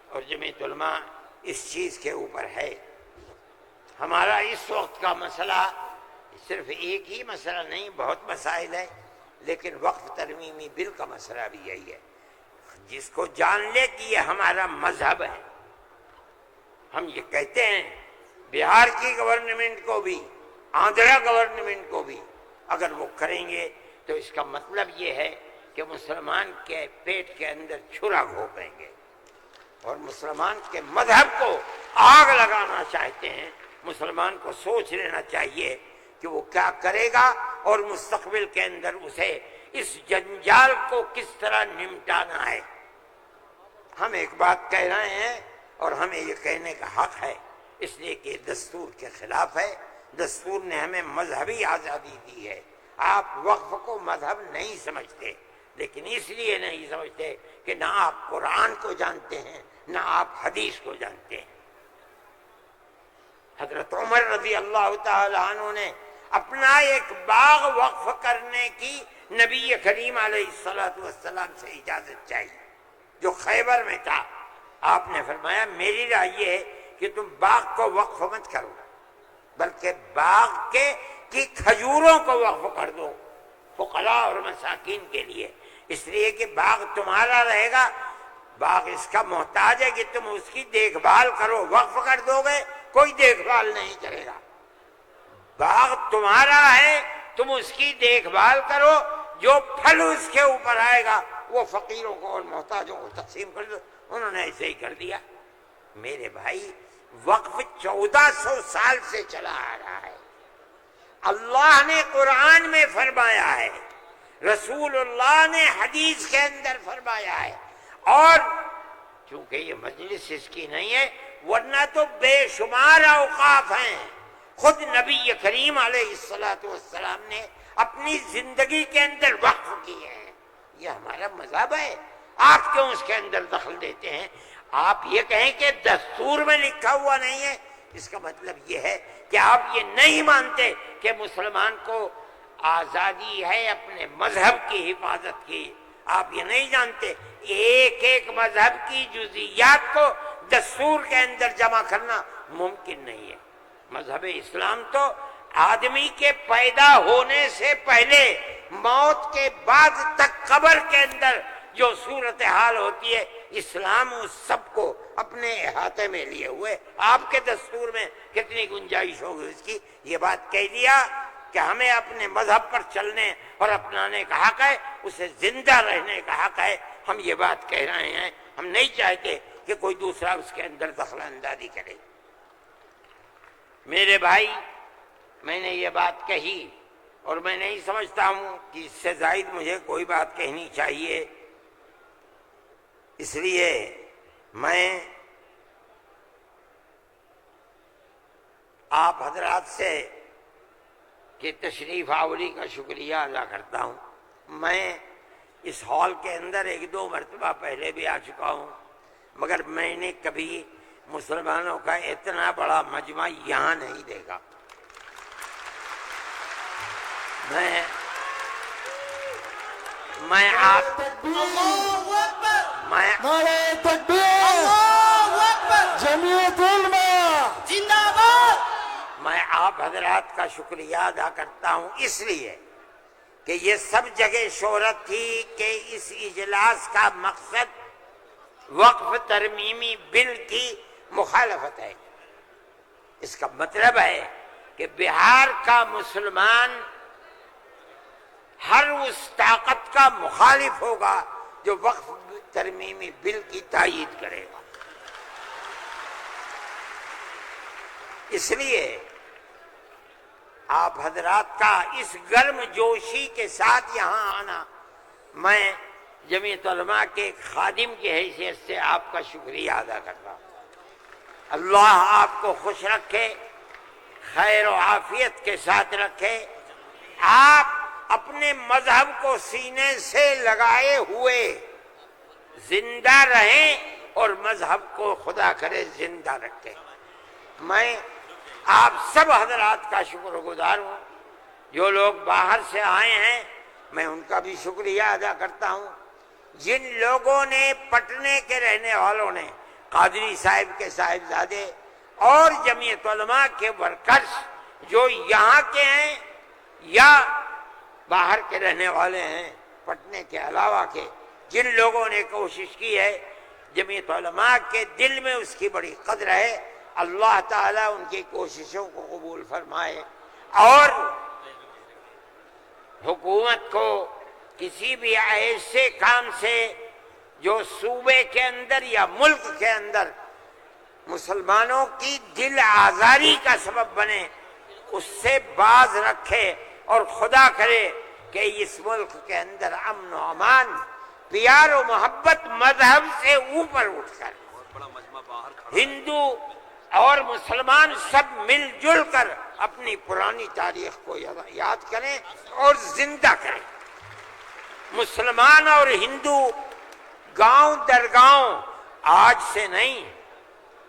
اور جمعیت علماء اس چیز کے اوپر ہے۔ ہمارا اس وقت کا مسئلہ صرف ایک ہی مسئلہ نہیں، بہت مسائل ہے، لیکن وقف ترمیمی بل کا مسئلہ بھی یہی ہے۔ جس کو جان لے کہ یہ ہمارا مذہب ہے، ہم یہ کہتے ہیں بہار کی گورنمنٹ کو بھی، آندھرا گورنمنٹ کو بھی، اگر وہ کریں گے تو اس کا مطلب یہ ہے کہ مسلمان کے پیٹ کے اندر چھرا گھونپیں گے اور مسلمان کے مذہب کو آگ لگانا چاہتے ہیں، مسلمان کو سوچ لینا چاہیے کہ وہ کیا کرے گا اور مستقبل کے اندر اسے اس جنجال کو کس طرح نمٹانا ہے۔ ہم ایک بات کہہ رہے ہیں اور ہمیں یہ کہنے کا حق ہے، اس لیے کہ دستور کے خلاف ہے۔ دستور نے ہمیں مذہبی آزادی دی ہے۔ آپ وقف کو مذہب نہیں سمجھتے، لیکن اس لیے نہیں سمجھتے کہ نہ آپ قرآن کو جانتے ہیں نہ آپ حدیث کو جانتے ہیں۔ حضرت عمر رضی اللہ تعالی عنہ نے اپنا ایک باغ وقف کرنے کی نبی کریم علیہ السلام سے اجازت چاہیے، جو خیبر میں تھا۔ آپ نے فرمایا میری رائے یہ ہے کہ تم باغ کو وقف مت کرو، بلکہ باغ کی کھجوروں کو وقف کر دو فقراء اور مساکین کے لیے، اس لیے کہ باغ تمہارا رہے گا، باغ اس کا محتاج ہے کہ تم اس کی دیکھ بھال کرو۔ وقف کر دو گے کوئی دیکھ بھال نہیں کرے گا۔ باغ تمہارا ہے، تم اس کی دیکھ بھال کرو، جو پھل اس کے اوپر آئے گا وہ فقیروں کو اور محتاجوں کو تقسیم کر دو۔ انہوں نے ایسے ہی کر دیا۔ میرے بھائی، وقف 1400 سال سے چلا آ رہا ہے۔ اللہ نے قرآن میں فرمایا ہے، رسول اللہ نے حدیث کے اندر فرمایا ہے، اور چونکہ یہ مجلس اس کی نہیں ہے، ورنہ تو بے شمار اوقاف ہیں۔ خود نبی کریم علیہ السلام نے اپنی زندگی کے اندر وقف کیے ہیں۔ یہ ہمارا مذہب ہے، آپ کیوں اس کے اندر دخل دیتے ہیں؟ آپ یہ کہیں کہ دستور میں لکھا ہوا نہیں ہے، اس کا مطلب یہ ہے کہ آپ یہ نہیں مانتے کہ مسلمان کو آزادی ہے اپنے مذہب کی حفاظت کی۔ آپ یہ نہیں جانتے ایک ایک مذہب کی جزئیات کو دستور کے اندر جمع کرنا ممکن نہیں ہے۔ مذہب اسلام تو آدمی کے پیدا ہونے سے پہلے موت کے بعد تک قبر کے اندر جو صورتحال ہوتی ہے، اسلام اس سب کو اپنے احاطے میں لیے ہوئے۔ آپ کے دستور میں کتنی گنجائش ہوگی اس کی؟ یہ بات کہہ دیا کہ ہمیں اپنے مذہب پر چلنے اور اپنانے کا حق ہے، اسے زندہ رہنے کا حق ہے۔ ہم یہ بات کہہ رہے ہیں، ہم نہیں چاہتے کہ کوئی دوسرا اس کے اندر دخل اندازی کرے۔ میرے بھائی، میں نے یہ بات کہی اور میں نہیں سمجھتا ہوں کہ اس سے زائد مجھے کوئی بات کہنی چاہیے، اس لیے میں آپ حضرات سے کہ تشریف آوری کا شکریہ ادا کرتا ہوں۔ میں اس ہال کے اندر 1-2 مرتبہ پہلے بھی آ چکا ہوں، مگر میں نے کبھی مسلمانوں کا اتنا بڑا مجمع یہاں نہیں دیکھا۔ میں آپ حضرات کا شکریہ ادا کرتا ہوں، اس لیے کہ یہ سب جگہ شہرت تھی کہ اس اجلاس کا مقصد وقف ترمیمی بل کی مخالفت ہے۔ اس کا مطلب ہے کہ بہار کا مسلمان ہر اس طاقت کا مخالف ہوگا جو وقف ترمیمی بل کی تائید کرے گا۔ اس لیے آپ حضرات کا اس گرم جوشی کے ساتھ یہاں آنا، میں جمعیت علماء کے ایک خادم کی حیثیت سے آپ کا شکریہ ادا کرتا ہوں۔ اللہ آپ کو خوش رکھے، خیر و عافیت کے ساتھ رکھے، آپ اپنے مذہب کو سینے سے لگائے ہوئے زندہ رہیں اور مذہب کو خدا کرے زندہ رکھے۔ میں آپ سب حضرات کا شکر گزار ہوں، جو لوگ باہر سے آئے ہیں میں ان کا بھی شکریہ ادا کرتا ہوں۔ جن لوگوں نے پٹنے کے رہنے والوں نے، قادری صاحب کے صاحبزادے اور جمعیت علماء کے ورکرز جو یہاں کے ہیں یا باہر کے رہنے والے ہیں پٹنے کے علاوہ کے، جن لوگوں نے کوشش کی ہے، جمعیت علماء کے دل میں اس کی بڑی قدر ہے۔ اللہ تعالیٰ ان کی کوششوں کو قبول فرمائے اور حکومت کو کسی بھی ایسے کام سے جو صوبے کے اندر یا ملک کے اندر مسلمانوں کی دل آزاری کا سبب بنے، اس سے باز رکھے، اور خدا کرے کہ اس ملک کے اندر امن و امان، پیار و محبت مذہب سے اوپر اٹھ کر ہندو اور مسلمان سب مل جل کر اپنی پرانی تاریخ کو یاد کریں اور زندہ کریں۔ مسلمان اور ہندو گاؤں در گاؤں آج سے نہیں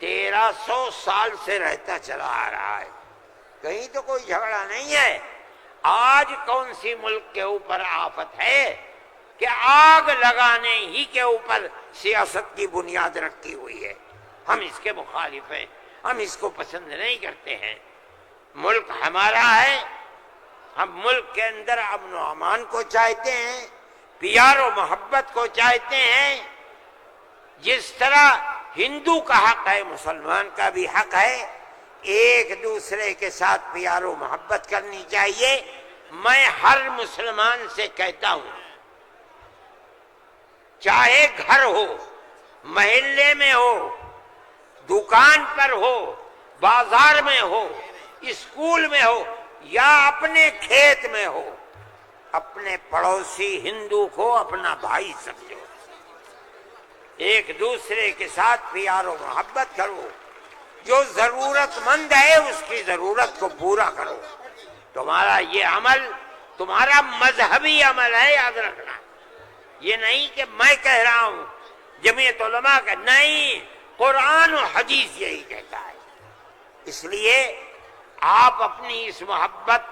1300 سال سے رہتا چلا آ رہا ہے، کہیں تو کوئی جھگڑا نہیں ہے۔ آج کون سی ملک کے اوپر آفت ہے کہ آگ لگانے ہی کے اوپر سیاست کی بنیاد رکھی ہوئی ہے؟ ہم اس کے مخالف ہیں، ہم اس کو پسند نہیں کرتے ہیں۔ ملک ہمارا ہے، ہم ملک کے اندر امن و امان کو چاہتے ہیں، پیار و محبت کو چاہتے ہیں۔ جس طرح ہندو کا حق ہے مسلمان کا بھی حق ہے، ایک دوسرے کے ساتھ پیار و محبت کرنی چاہیے۔ میں ہر مسلمان سے کہتا ہوں، چاہے گھر ہو، محلے میں ہو، دکان پر ہو، بازار میں ہو، اسکول میں ہو یا اپنے کھیت میں ہو، اپنے پڑوسی ہندو کو اپنا بھائی سمجھو، ایک دوسرے کے ساتھ پیار و محبت کرو، جو ضرورت مند ہے اس کی ضرورت کو پورا کرو۔ تمہارا یہ عمل تمہارا مذہبی عمل ہے، یاد رکھنا۔ یہ نہیں کہ میں کہہ رہا ہوں، جمعیت علماء کا نہیں، قرآن و حدیث یہی کہتا ہے۔ اس لیے آپ اپنی اس محبت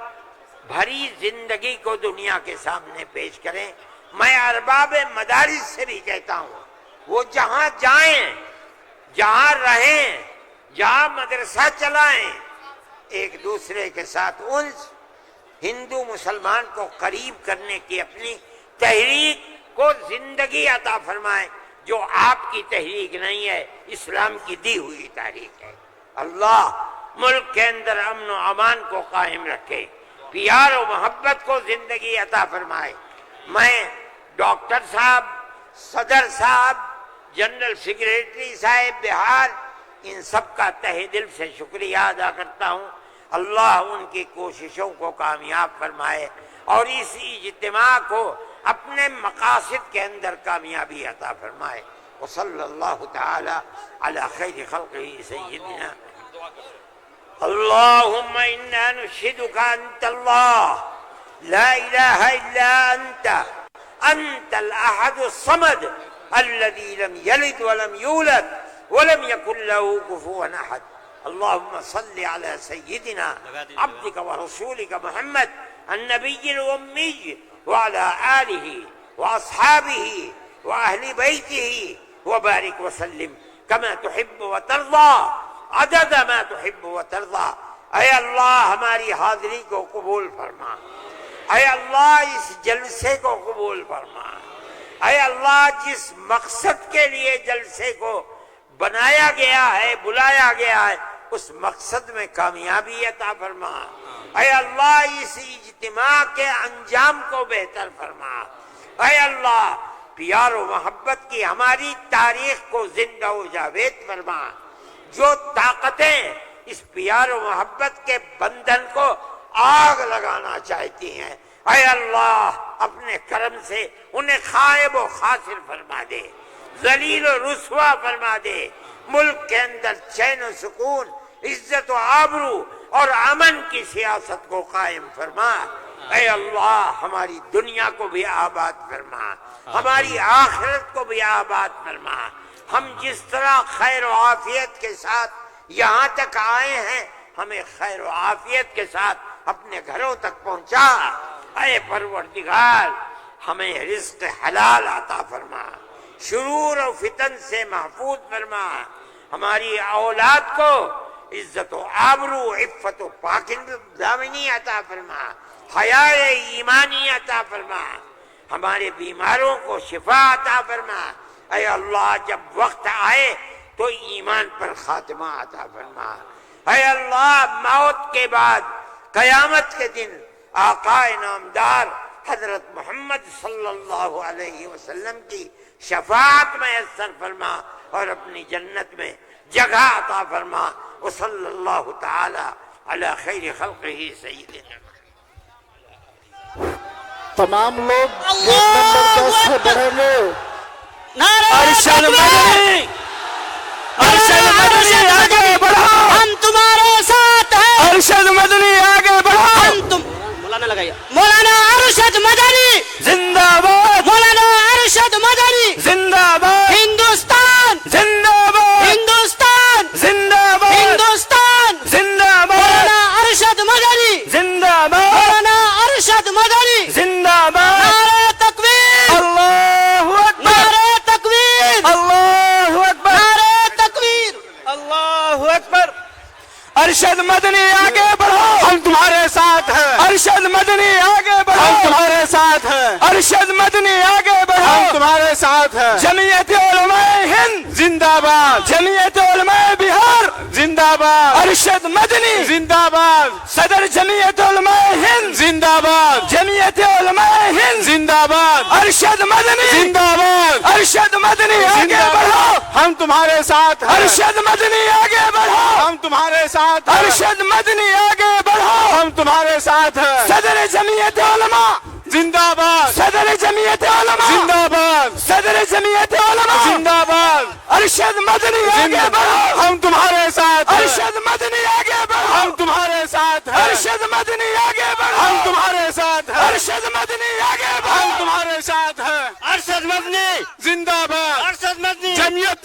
بھری زندگی کو دنیا کے سامنے پیش کریں۔ میں ارباب مدارس سے بھی کہتا ہوں، وہ جہاں جائیں، جہاں رہیں، جہاں مدرسہ چلائیں، ایک دوسرے کے ساتھ انس، ہندو مسلمان کو قریب کرنے کی اپنی تحریک کو زندگی عطا فرمائیں، جو آپ کی تحریک نہیں ہے، اسلام کی دی ہوئی تحریک ہے۔ اللہ ملک کے اندر امن و امان کو قائم رکھے، پیار و محبت کو زندگی عطا فرمائے۔ میں ڈاکٹر صاحب، صدر صاحب، جنرل سیکریٹری صاحب بہار، ان سب کا تہہ دل سے شکریہ ادا کرتا ہوں۔ اللہ ان کی کوششوں کو کامیاب فرمائے اور اس اجتماع کو اپنے مقاصد کے اندر کامیابی عطا فرمائے۔ وصلی اللہ تعالی علی خیر خلقہ سیدنا اللہم انا نشہدک انت اللہ لا الہ الا انت الاحد الصمد الذي لم يلد ولم يولد ولم يكن له كفوا احد۔ اللهم صل على سيدنا عبدك ورسولك محمد النبي الأمي وعلى آله وأصحابه وأهل بيته وبارك وسلم كما تحب وترضى عدد ما تحب وترضى۔ اے اللہ ہماری حاضری کو قبول فرما، اے اللہ اس جلسے کو قبول فرما، اے اللہ جس مقصد کے لیے جلسے کو بنایا گیا ہے، بلایا گیا ہے، اس مقصد میں کامیابی عطا فرما۔ اے اللہ اس اجتماع کے انجام کو بہتر فرما۔ اے اللہ پیار و محبت کی ہماری تاریخ کو زندہ و جاوید فرما۔ جو طاقتیں اس پیار و محبت کے بندھن کو آگ لگانا چاہتی ہیں، اے اللہ اپنے کرم سے انہیں خائب و خاسر فرما دے، ذلیل و رسوا فرما دے۔ ملک کے اندر چین و سکون، عزت و آبرو اور امن کی سیاست کو قائم فرما۔ اے اللہ ہماری دنیا کو بھی آباد فرما، ہماری آخرت کو بھی آباد فرما۔ ہم جس طرح خیر و عافیت کے ساتھ یہاں تک آئے ہیں، ہمیں خیر و عافیت کے ساتھ اپنے گھروں تک پہنچا۔ اے پروردگار ہمیں رزق حلال عطا فرما، شرور و فتن سے محفوظ فرما۔ ہماری اولاد کو عزت و آبرو، عفت و پاکدامنی عطا فرما، حیا ایمانی عطا فرما۔ ہمارے بیماروں کو شفا عطا فرما۔ اے اللہ جب وقت آئے تو ایمان پر خاتمہ عطا فرما۔ اے اللہ موت کے بعد قیامت کے دن آقا نامدار حضرت محمد صلی اللہ علیہ وسلم کی شفاعت میسر فرما اور اپنی جنت میں جگہ عطا فرما. وصلی اللہ تعالی علی خیر خلقہ سیدنا. تمام لوگ گیٹ نمبر 10 سے بڑھیں گے. ارشد مدنی، ارشد مدنی آگے بڑھو، ہم تمہارے ساتھ ہیں. ارشد مدنی آگے بڑھو، ہم تم مولانا لگائیے. مولانا ارشد مدنی زندہ باد، مولانا ارشد مدنی زندہ باد. ہندوستان زندہ باد، ہندوستان زندہ باد، ہندوستان زندہ باد. مولانا ارشد مدنی زندہ باد، مولانا ارشد مدنی زندہ باد. نعرہ تکبیر، اللہ اکبر، نعرہ تکبیر، اللہ اکبر، نعرہ تکبیر، اللہ اکبر. ارشد مدنی آگے بڑھو، ہم تمہارے ساتھ ہیں. ارشد مدنی آگے بڑھو، ہم تمہارے ساتھ ہیں. ارشد مدنی آگے بڑھو، ہم تمہارے ساتھ ہیں. جمعیت علماء ہند زندہ باد، جمعیت علماء بہار زندہ باد. ارشد مدنی زندہ باد. صدر جمعیت علماء ہند زندہ باد، جمعیت علماء ہند زندہ باد. ارشد مدنی زندہ باد. ارشد مدنی آگے بڑھو، ہم تمہارے ساتھ ہیں. ارشد مدنی آگے بڑھو، ہم تمہارے ساتھ. ارشد مدنی آگے بڑھو، ہم تمہارے ساتھ ہیں. صدر جمعیت علماء زندہ باد، صدر جمعیت علماء زندہ باد، صدر جمعیت علماء زندہ باد. ارشد مدنی آگے بڑھو، ہم تمہارے ساتھ. ارشد مدنی آگے بڑھو، ہم تمہارے ساتھ. ارشد مدنی آگے بڑھو، ہم تمہارے ساتھ. ارشد مدنی آگے بڑھو، ہم تمہارے ساتھ ہیں. ارشد مدنی زندہ باد. ارشد مدنی جمعیت